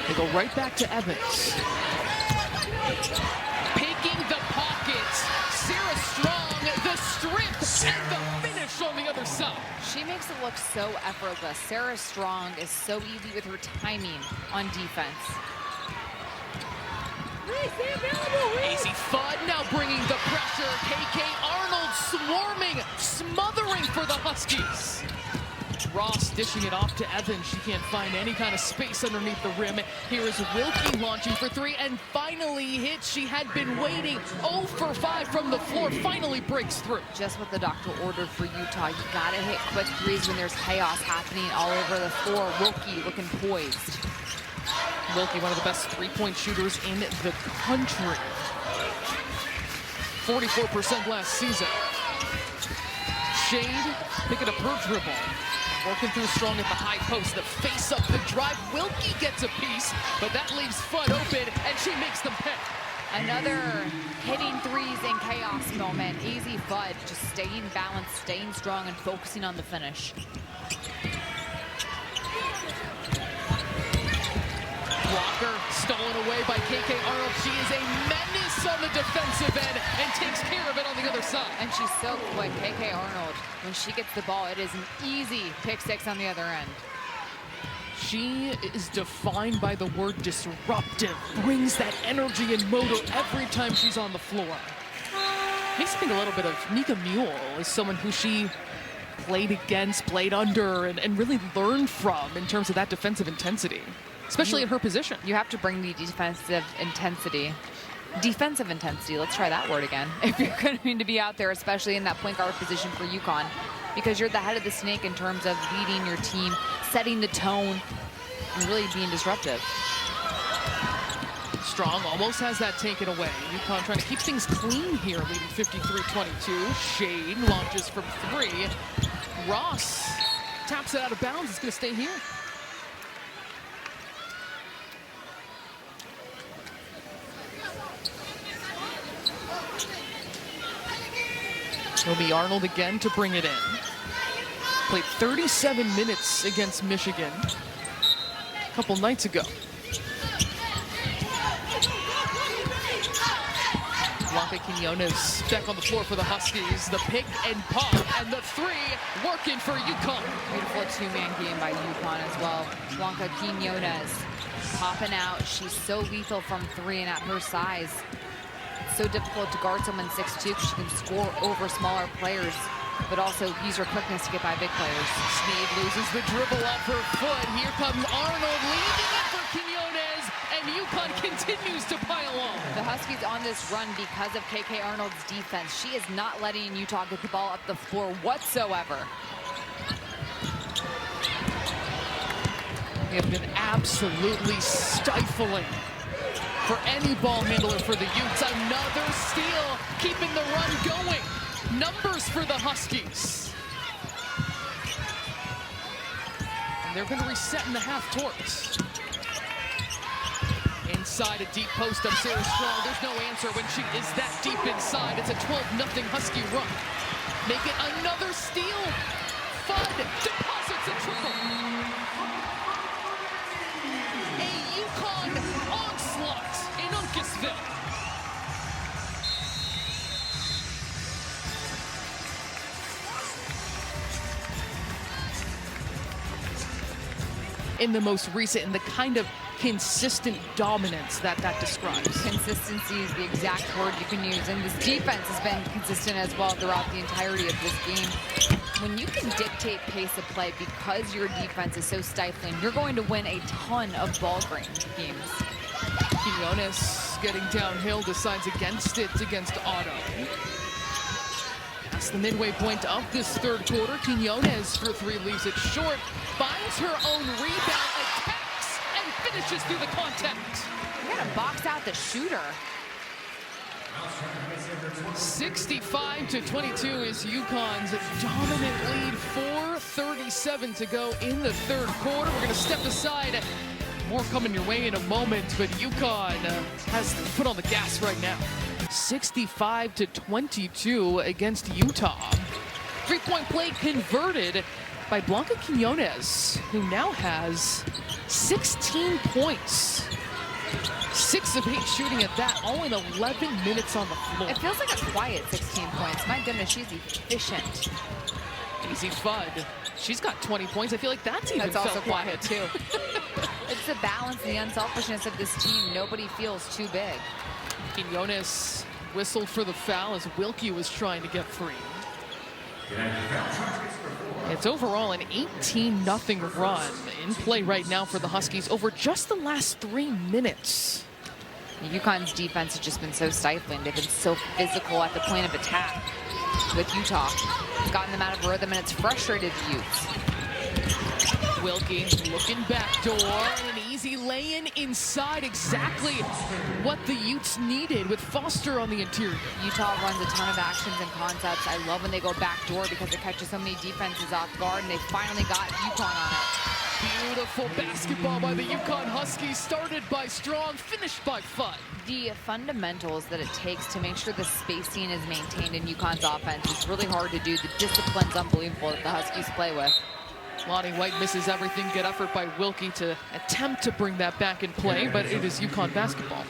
They go right back to Evans. Picking the pockets. Sarah Strong, the strip, and the finish on the other side. She makes it look so effortless. Sarah Strong is so easy with her timing on defense. Easy Fudd now bringing the pressure. KK Arnold swarming, smothering for the Huskies. Ross dishing it off to Evans. She can't find any kind of space underneath the rim. Here is Wilkie launching for 3 and finally hits. She had been waiting. 0 for 5 from the floor. Finally breaks through. Just what the doctor ordered for Utah. You got to hit quick threes when there's chaos happening all over the floor. Wilkie looking poised. Wilkie, one of the best three-point shooters in the country. 44% last season. Shade picking up her dribble. Working through strong at the high post. The face up the drive. Wilkie gets a piece, but that leaves Fudd open, and she makes them pay. Another hitting threes in chaos moment. Easy Fudd, just staying balanced, staying strong, and focusing on the finish. Blocker stolen away by KK Arnold. She is a menace on the defensive end and takes care of it on the other side. And she's so quick. KK Arnold, when she gets the ball, it is an easy pick six on the other end. She is defined by the word disruptive. Brings that energy and motor every time she's on the floor. Makes me think a little bit of Nika Mule as someone who she played against, played under, and really learned from in terms of that defensive intensity, especially in her position. You have to bring the defensive intensity. Defensive intensity, let's try that word again. If you're going to be out there, especially in that point guard position for UConn, because you're the head of the snake in terms of leading your team, setting the tone, and really being disruptive. Strong almost has that taken away. UConn trying to keep things clean here, leading 53-22. Shade launches from three. Ross taps it out of bounds. It's going to stay here. It'll be Arnold again to bring it in. Played 37 minutes against Michigan a couple nights ago. Blanca Quinones back on the floor for the Huskies. The pick and pop and the three working for UConn. Beautiful two-man game by UConn as well. Blanca Quinones popping out. She's so lethal from three, and at her size, it's so difficult to guard someone 6'2" because she can score over smaller players, but also use her quickness to get by big players. Sneed loses the dribble off her foot. Here comes Arnold leading it for Quinones, and UConn continues to pile on. The Huskies on this run because of KK Arnold's defense. She is not letting Utah get the ball up the floor whatsoever. They have been absolutely stifling for any ball handler for the Utes. Another steal, keeping the run going. Numbers for the Huskies. And they're going to reset in the half court. Inside a deep post up Sarah Strong. There's no answer when she is that deep inside. It's a 12-0 Husky run. Make it another steal. Fudd deposits a triple. A UConn onslaught in Uncasville. In the most recent, and the kind of consistent dominance that describes. Consistency is the exact word you can use, and this defense has been consistent as well throughout the entirety of this game. When you can dictate pace of play because your defense is so stifling, you're going to win a ton of ball games. Quinones getting downhill, decides against it against Otto. That's the midway point of this third quarter. Quinones for three leaves it short, finds her own rebound, attacks, and finishes through the contact. You gotta box out the shooter. 65-22 is UConn's dominant lead. 4:37 to go in the third quarter. We're gonna step aside. More coming your way in a moment, but UConn has the foot on the gas right now. 65-22 against Utah. Three-point play converted by Blanca Quinones, who now has 16 points. 6 of 8 shooting at that, all in 11 minutes on the floor. It feels like a quiet 16 points. My goodness, she's efficient. Easy Fudd. She's got 20 points. I feel like that's also quiet too. It's the balance and the unselfishness of this team. Nobody feels too big. Quinones whistled for the foul as Wilkie was trying to get free. It's overall an 18-0 run in play right now for the Huskies over just the last 3 minutes. UConn's defense has just been so stifling. They've been so physical at the point of attack with Utah. It's gotten them out of rhythm, and it's frustrated the Utes. Wilkie looking back door, and an easy lay-in inside, exactly what the Utes needed with Foster on the interior. Utah runs a ton of actions and concepts. I love when they go back door because it catches so many defenses off guard, and they finally got UConn on it. Beautiful basketball by the UConn Huskies, started by Strong, finished by Fudd. The fundamentals that it takes to make sure the spacing is maintained in UConn's offense is really hard to do. The discipline's unbelievable that the Huskies play with. Lonnie White misses everything. Good effort by Wilkie to attempt to bring that back in play, but it is UConn basketball.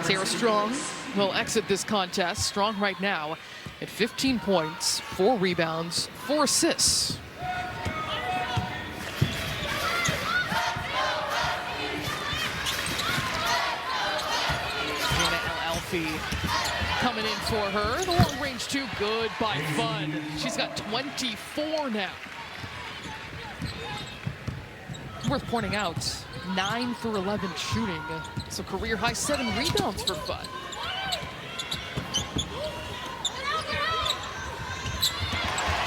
Sarah Strong will exit this contest. Strong right now at 15 points, 4 rebounds, 4 assists. Hannah El-Alfi coming in for her. The long range two, good by Fudd. She's got 24 now. Worth pointing out, 9 for 11 shooting. So career high 7 rebounds for Fudd.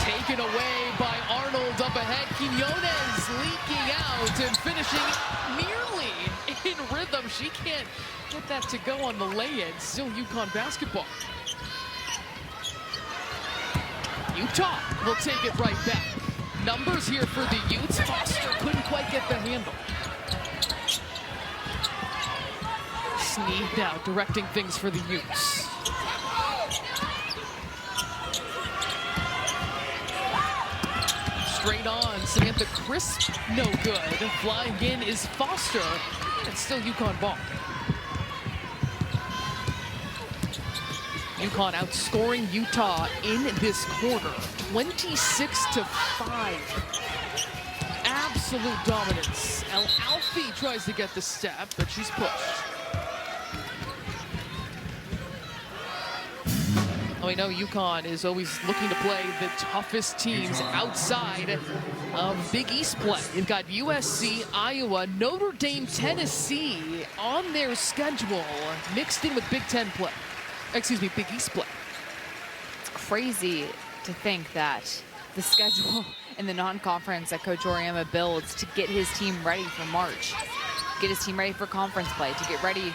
Taken away by Arnold up ahead. Quinones leaking out and finishing nearly in rhythm. She can't get that to go on the lay-in. Still UConn basketball. Utah will take it right back. Numbers here for the Utes. Foster couldn't quite get the handle. Sneed now directing things for the Utes. Straight on, Samantha Crisp, no good. Flying in is Foster. It's still UConn ball. UConn outscoring Utah in this quarter, 26-5. Absolute dominance. El-Alfi tries to get the step, but she's pushed. We know UConn is always looking to play the toughest teams outside of Big East play. You've got USC, Iowa, Notre Dame, Tennessee on their schedule, mixed in with Big Ten play. Excuse me, Big East play. It's crazy to think that the schedule in the non-conference that Coach Auriemma builds to get his team ready for March, get his team ready for conference play, to get ready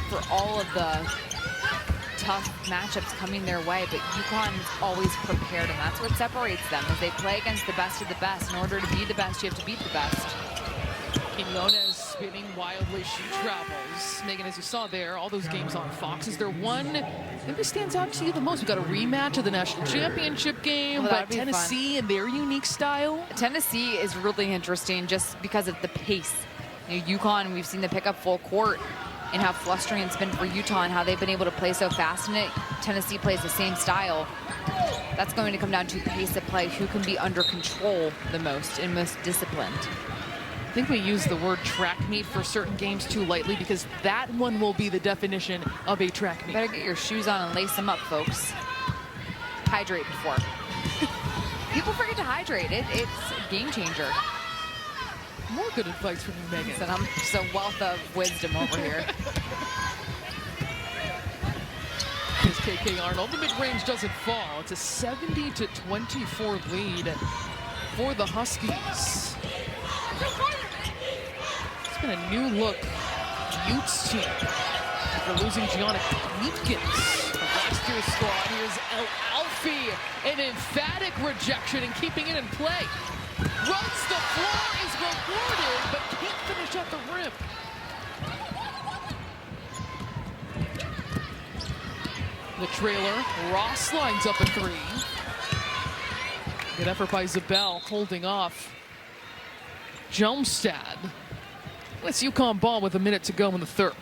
for all of the tough matchups coming their way, but UConn is always prepared, and that's what separates them, as they play against the best of the best. In order to be the best, you have to beat the best. Quinones spinning wildly, she travels. Megan, as you saw there, all those games on Fox. Is there one that maybe stands out to you the most? We've got a rematch of the national championship game, well, but Tennessee and their unique style. Tennessee is really interesting just because of the pace. You know, UConn, we've seen them pick up full court, and how frustrating it's been for Utah and how they've been able to play so fast in it. Tennessee plays the same style. That's going to come down to pace of play, who can be under control the most and most disciplined. I think we use the word track meet for certain games too lightly, because that one will be the definition of a track meet. Better get your shoes on and lace them up, folks. Hydrate before. People forget to hydrate. It's a game changer. More good advice from you, Megan. And I'm just a wealth of wisdom over here. Here's KK Arnold. The mid-range doesn't fall. It's a 70-24 lead for the Huskies. It's been a new look Utes team after losing Gianna Leapkins from last year's squad. Here's El-Alfi, an emphatic rejection and keeping it in play. Runs the floor, is rewarded, but can't finish at the rim. The trailer, Ross lines up a 3. Good effort by Zabel, holding off Jelmstad. Let's UConn ball with a minute to go in the third.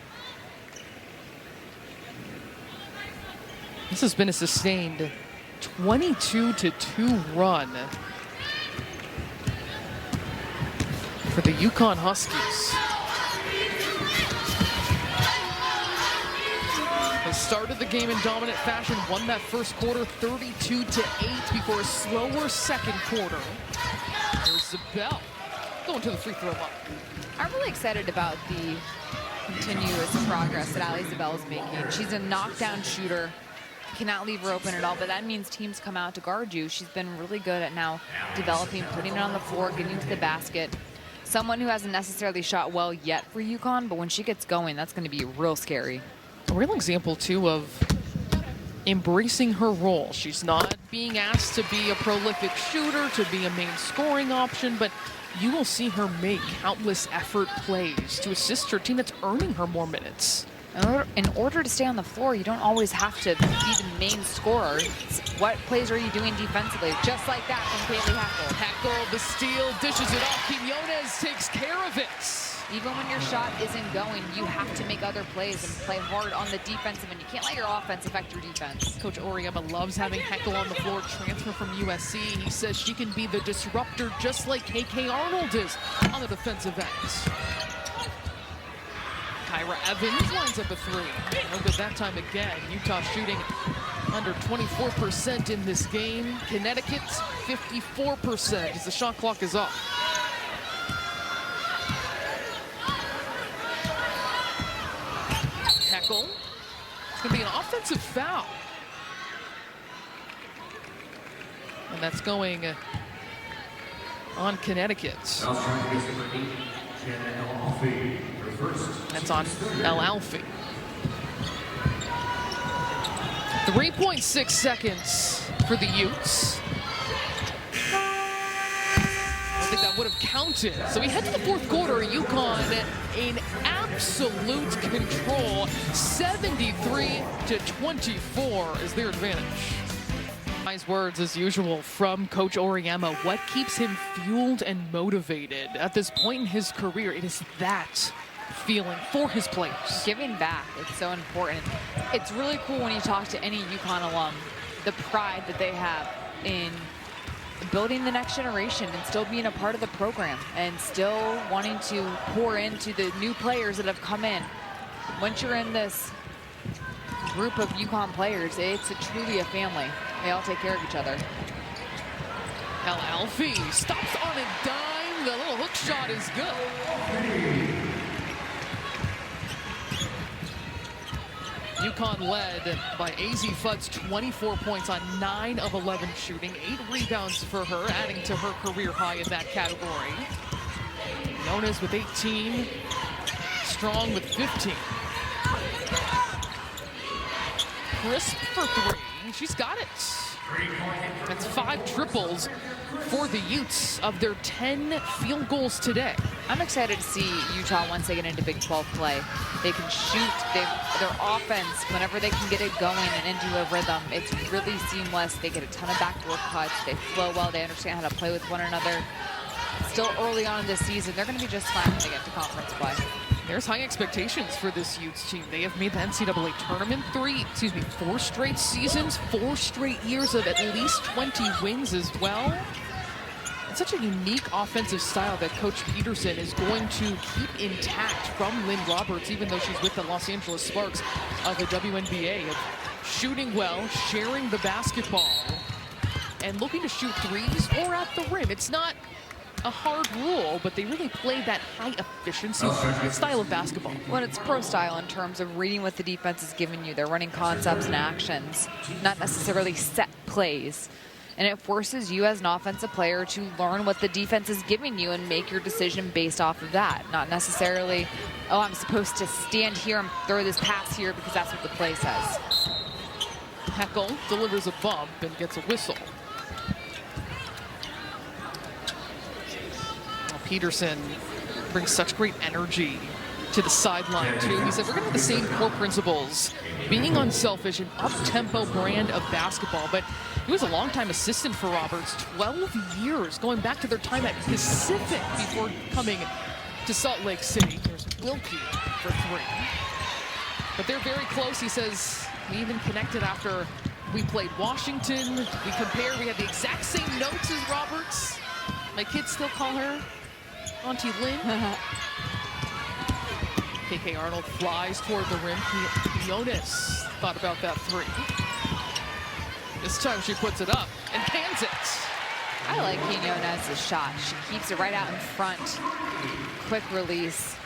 This has been a sustained 22-2 run for the UConn Huskies. They started the game in dominant fashion, won that first quarter 32-8 before a slower second quarter. There's Zabel going to the free throw line. I'm really excited about the continuous progress that Ali Zabel is making. She's a knockdown shooter. You cannot leave her open at all, but that means teams come out to guard you. She's been really good at now developing, putting it on the floor, getting to the basket. Someone who hasn't necessarily shot well yet for UConn, but when she gets going, that's going to be real scary. A real example, too, of embracing her role. She's not being asked to be a prolific shooter, to be a main scoring option, but you will see her make countless effort plays to assist her team that's earning her more minutes. In order to stay on the floor, you don't always have to be the main scorer. It's what plays are you doing defensively? Just like that from Kaylee Hackle. Hackle, the steal, dishes it off. Quinones takes care of it. Even when your shot isn't going, you have to make other plays and play hard on the defensive end. You can't let your offense affect your defense. Coach Auriemma loves having Hackle on the floor, transfer from USC. He says she can be the disruptor just like KK Arnold is on the defensive end. Kyra Evans lines up a three. No good that time again. Utah shooting under 24% in this game. Connecticut 54% as the shot clock is off. Heckle. It's going to be an offensive foul. And that's going on Connecticut. That's on El Alfie. 3.6 seconds for the Utes. I think that would have counted. So we head to the fourth quarter. UConn in absolute control. 73-24 is their advantage. Nice words as usual from Coach Auriemma. What keeps him fueled and motivated at this point in his career? It is that feeling for his players. Giving back, it's so important. It's really cool when you talk to any UConn alum, the pride that they have in building the next generation and still being a part of the program and still wanting to pour into the new players that have come in. Once you're in this group of UConn players, it's truly a family. They all take care of each other. El Alfie stops on a dime. The little hook shot is good. UConn led by AZ Fudd's 24 points on 9 of 11 shooting, 8 rebounds for her, adding to her career high in that category. Jonas with 18, Strong with 15. Crisp for 3. She's got it. That's 5 triples for the Utes of their 10 field goals today. I'm excited to see Utah once they get into Big 12 play. They can shoot. Their offense, whenever they can get it going and into a rhythm, it's really seamless. They get a ton of backdoor cuts. They flow well. They understand how to play with one another. Still early on in this season, they're going to be just fine when they get to conference play. There's high expectations for this Utes team. They have made the NCAA tournament 4 straight seasons, 4 straight years of at least 20 wins as well. It's such a unique offensive style that Coach Peterson is going to keep intact from Lynn Roberts, even though she's with the Los Angeles Sparks of the WNBA. Of shooting well, sharing the basketball, and looking to shoot threes or at the rim. It's not a hard rule, but they really play that high efficiency style of basketball. Well, it's pro style in terms of reading what the defense is giving you. They're running concepts and actions, not necessarily set plays. And it forces you as an offensive player to learn what the defense is giving you and make your decision based off of that. Not necessarily, oh, I'm supposed to stand here and throw this pass here because that's what the play says. Heckle delivers a bump and gets a whistle. Peterson brings such great energy to the sideline, too. He said, we're going to have the same core principles, being unselfish, an up-tempo brand of basketball. But he was a longtime assistant for Roberts, 12 years, going back to their time at Pacific before coming to Salt Lake City. There's Wilkie for 3. But they're very close. He says, we even connected after we played Washington. We compared. We had the exact same notes as Roberts. My kids still call her Auntie Lynn. KK Arnold flies toward the rim. Jonas thought about that 3. This time she puts it up and cans it. I like Quinones's shot. She keeps it right out in front. Quick release.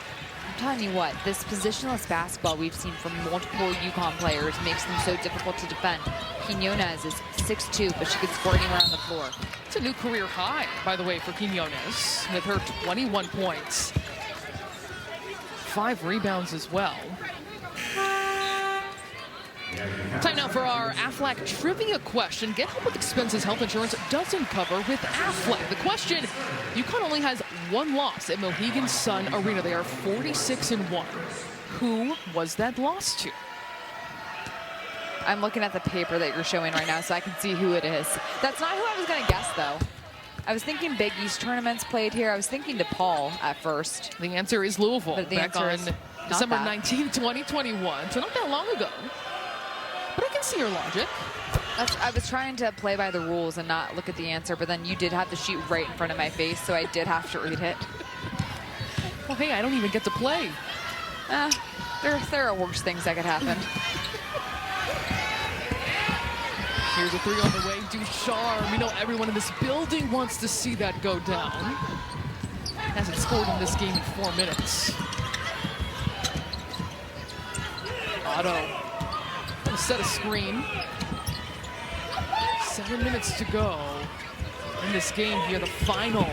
I'm telling you what, this positionless basketball we've seen from multiple UConn players makes them so difficult to defend. Quinones is 6'2", but she can score anywhere on the floor. It's a new career high, by the way, for Quinones, with her 21 points. 5 rebounds as well. Time now for our Aflac trivia question. Get help with expenses health insurance doesn't cover with Aflac. The question, UConn only has 1 loss at Mohegan Sun Arena. They are 46-1. Who was that loss to? I'm looking at the paper that you're showing right now so I can see who it is. That's not who I was going to guess, though. I was thinking Big East tournaments played here. I was thinking DePaul at first. The answer is Louisville, But the back answer on is December that. 19, 2021. So not that long ago. But I can see your logic. I was trying to play by the rules and not look at the answer, but then you did have the sheet right in front of my face, so I did have to read it. Well, hey, I don't even get to play. There are worse things that could happen. Here's a 3 on the way. Ducharme. You know, everyone in this building wants to see that go down. Hasn't scored in this game in 4 minutes. Otto. Gonna set a screen. 7 minutes to go in this game here, the final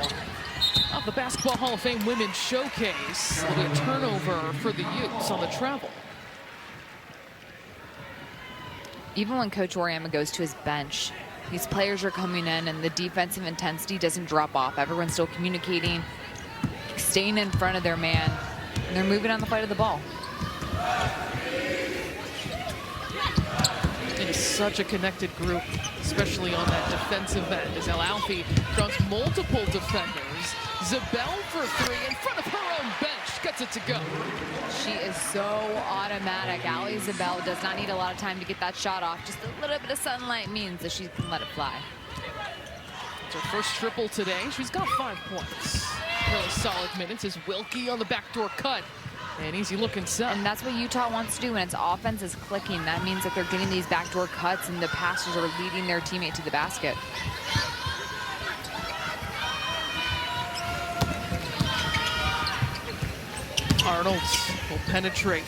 of the Basketball Hall of Fame Women's Showcase. It'll be a turnover for the Utes on the travel. Even when Coach Oriama goes to his bench, these players are coming in and the defensive intensity doesn't drop off. Everyone's still communicating, staying in front of their man, and they're moving on the fight of the ball. It is such a connected group, especially on that defensive end, as El Alfie draws multiple defenders. Zabel for 3 in front of her own bench, gets it to go. She is so automatic. Ali Zabel does not need a lot of time to get that shot off. Just a little bit of sunlight means that she can let it fly. It's her first triple today. She's got 5 points. Really solid minutes as Wilkie on the backdoor cut. An easy looking set. And that's what Utah wants to do when its offense is clicking. That means that they're getting these backdoor cuts and the passers are leading their teammate to the basket. Arnold will penetrate.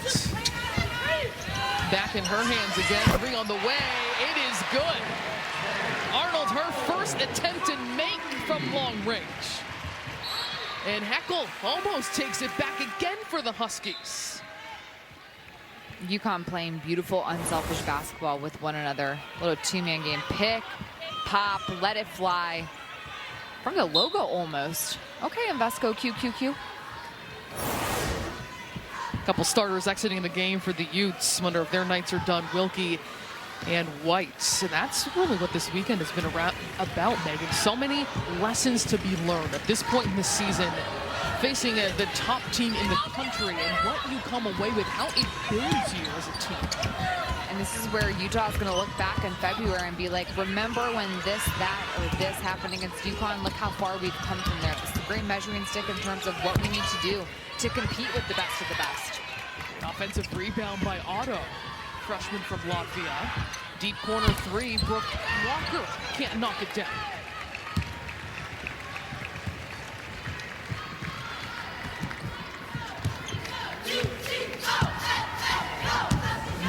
Back in her hands again. 3 on the way. It is good. Arnold, her first attempt to make from long range. And Heckel almost takes it back again for the Huskies. UConn playing beautiful, unselfish basketball with one another. Little 2-man game. Pick, pop, let it fly. From the logo almost. Okay, Invesco QQQ. A couple starters exiting the game for the Utes. Wonder if their nights are done. Wilkie and White. So that's really what this weekend has been about, Megan. So many lessons to be learned at this point in the season, facing the top team in the country and what you come away with, how it builds you as a team. And this is where Utah is going to look back in February and be like, remember when this, that, or this happened against UConn? Look how far we've come from there. This is a great measuring stick in terms of what we need to do to compete with the best of the best. An offensive rebound by Otto, freshman from Latvia. Deep corner 3, Brooke Walker can't knock it down.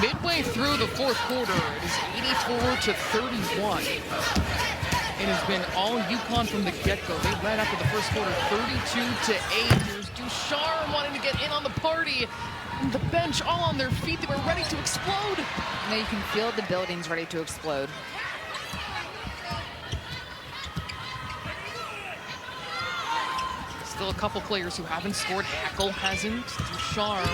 Midway through the 4th quarter, it is 84-31. It has been all UConn from the get-go. They led after the first quarter, 32-8. Here's Ducharme wanting to get in on the party. And the bench all on their feet. They were ready to explode. Now you can feel the buildings ready to explode. Still a couple players who haven't scored. Heckel hasn't. Ducharme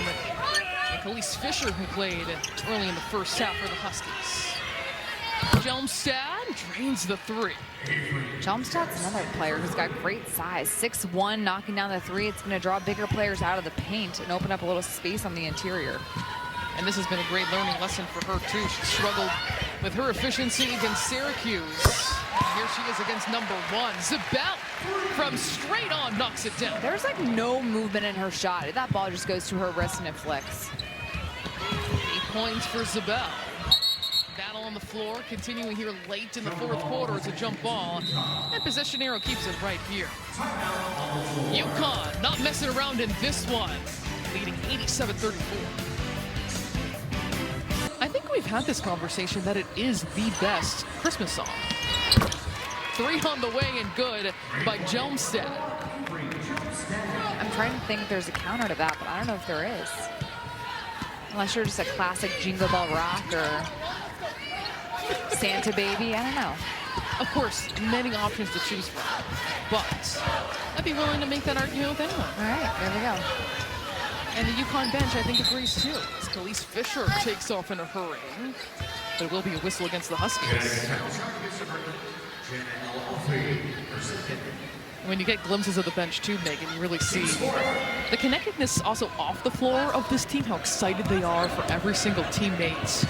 and Khalees Fisher, who played early in the first half for the Huskies. Jelmstad drains the 3. Jelmstad's another player who's got great size. 6'1", knocking down the 3. It's going to draw bigger players out of the paint and open up a little space on the interior. And this has been a great learning lesson for her, too. She struggled with her efficiency against Syracuse. And here she is against number 1. Zabel from straight on knocks it down. There's like no movement in her shot. That ball just goes to her wrist and it flicks. 8 points for Zabel. Battle on the floor, continuing here late in the 4th quarter. It's a jump ball, and possession arrow keeps it right here. UConn not messing around in this one. leading 87-34. I think we've had this conversation that it is the best Christmas song. 3 on the way and good by Jelmstad. I'm trying to think if there's a counter to that, but I don't know if there is. Unless you're just a classic Jingle Bell Rock or Santa Baby, I don't know. Of course, many options to choose from, but I'd be willing to make that argument with anyone. All right, there we go. And the UConn bench, I think, agrees too. As Khalees Fisher takes off in a hurry, but it will be a whistle against the Huskies. When you get glimpses of the bench too, Megan, you really see the connectedness also off the floor of this team, how excited they are for every single teammate.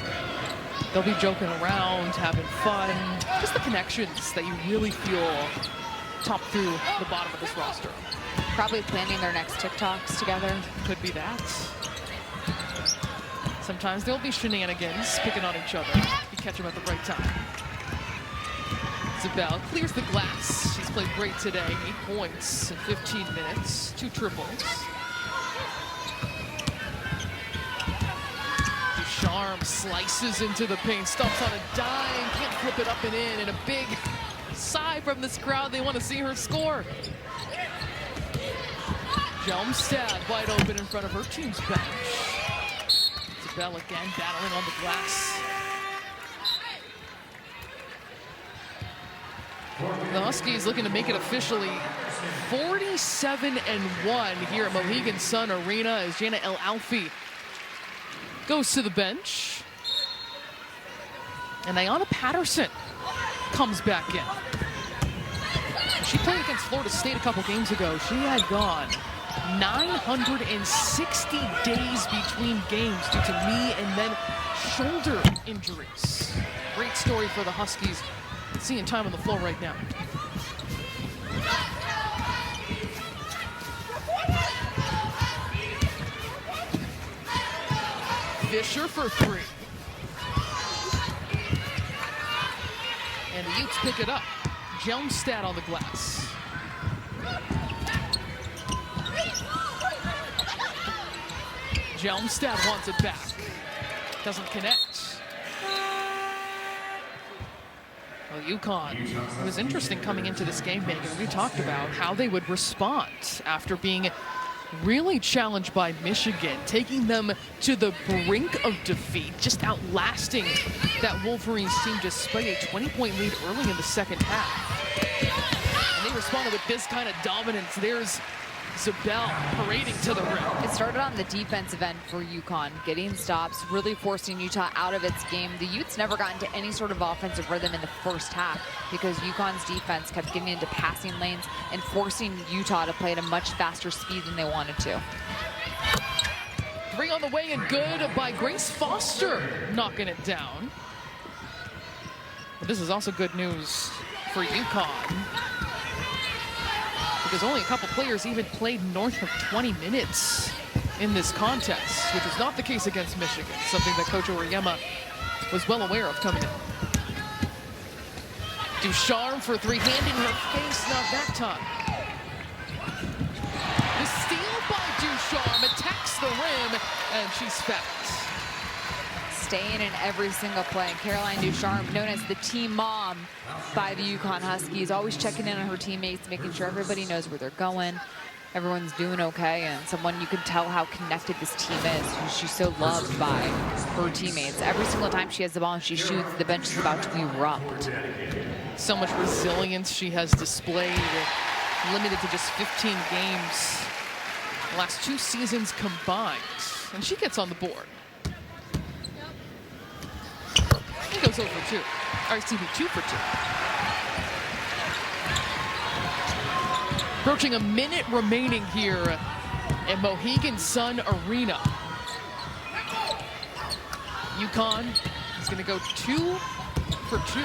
They'll be joking around, having fun, just the connections that you really feel top through the bottom of this roster. Probably planning their next TikToks together. Could be that. Sometimes there'll be shenanigans, picking on each other. You catch them at the right time. Zabel clears the glass. She's played great today. 8 points in 15 minutes, 2 triples. Ducharme slices into the paint, stomps on a dime, can't flip it up and in, and a big sigh from this crowd. They want to see her score. Jelmstad wide open in front of her team's bench. Zabel again battling on the glass. The Huskies looking to make it officially 47-1 here at Mohegan Sun Arena as Jana El-Alfi goes to the bench. And Ayanna Patterson comes back in. She played against Florida State a couple games ago. She had gone 960 days between games due to knee and then shoulder injuries. Great story for the Huskies. Seeing time on the floor right now. Fisher for 3. And the Utes pick it up. Jelmstad on the glass. Jelmstad wants it back. Doesn't connect. Well, UConn, it was interesting coming into this game, Megan. We talked about how they would respond after being really challenged by Michigan, taking them to the brink of defeat, just outlasting that Wolverines team despite a 20-point lead early in the second half. And they responded with this kind of dominance. There's Zabel parading to the rim. It started on the defensive end for UConn, getting stops, really forcing Utah out of its game. The Utes never got into any sort of offensive rhythm in the first half because UConn's defense kept getting into passing lanes and forcing Utah to play at a much faster speed than they wanted to. 3 on the way and good by Grace Foster, knocking it down. But this is also good news for UConn, because only a couple players even played north of 20 minutes in this contest, which was not the case against Michigan, something that Coach Oriema was well aware of coming in. Ducharme for 3, hand in her face, not that time. The steal by Ducharme, attacks the rim, and she's fouled. Staying in every single play. Caroline Ducharme, known as the team mom by the UConn Huskies, always checking in on her teammates, making sure everybody knows where they're going, everyone's doing okay, and someone you can tell how connected this team is. She's so loved by her teammates. Every single time she has the ball and she shoots, the bench is about to erupt. So much resilience she has displayed, limited to just 15 games the last 2 seasons combined, and she gets on the board. He goes over 2. Or excuse me, 2 for 2. Approaching a minute remaining here at Mohegan Sun Arena. UConn is going to go 2 for 2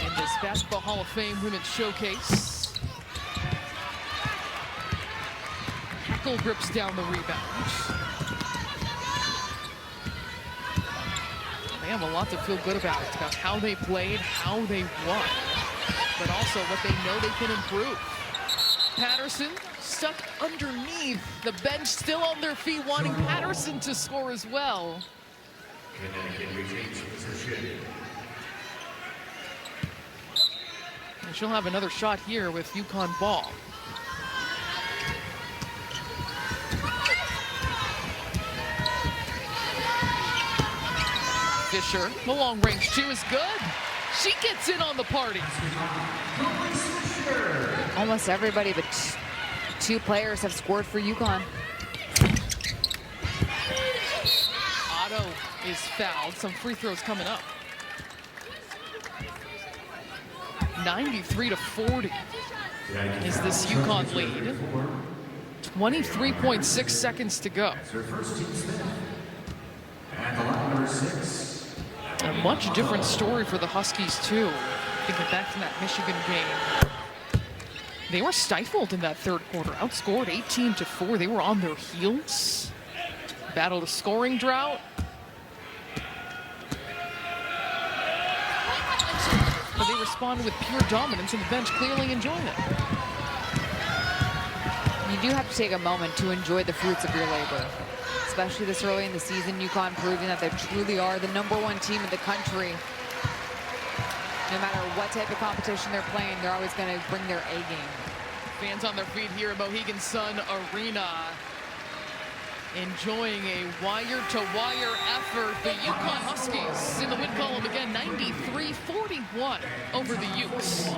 in this Basketball Hall of Fame Women's Showcase. Hackle grips down the rebound. They have a lot to feel good about how they played, how they won, but also what they know they can improve. Patterson stuck underneath. The bench still on their feet, wanting Patterson to score as well. And she'll have another shot here with UConn ball. Fisher, the long range two is good. She gets in on the party. Almost everybody but two players have scored for UConn. Otto is fouled. Some free throws coming up. 93-40 is this UConn lead. 23.6 seconds to go. A much different story for the Huskies, too. Thinking back to that Michigan game. They were stifled in that third quarter, outscored 18-4. They were on their heels. Battled a scoring drought. But they responded with pure dominance, and the bench clearly enjoying it. You do have to take a moment to enjoy the fruits of your labor. Especially this early in the season, UConn proving that they truly are the #1 team in the country. No matter what type of competition they're playing, they're always going to bring their A game. Fans on their feet here at Mohegan Sun Arena, enjoying a wire-to-wire effort. The UConn Huskies in the win column again, 93-41 over the Utes.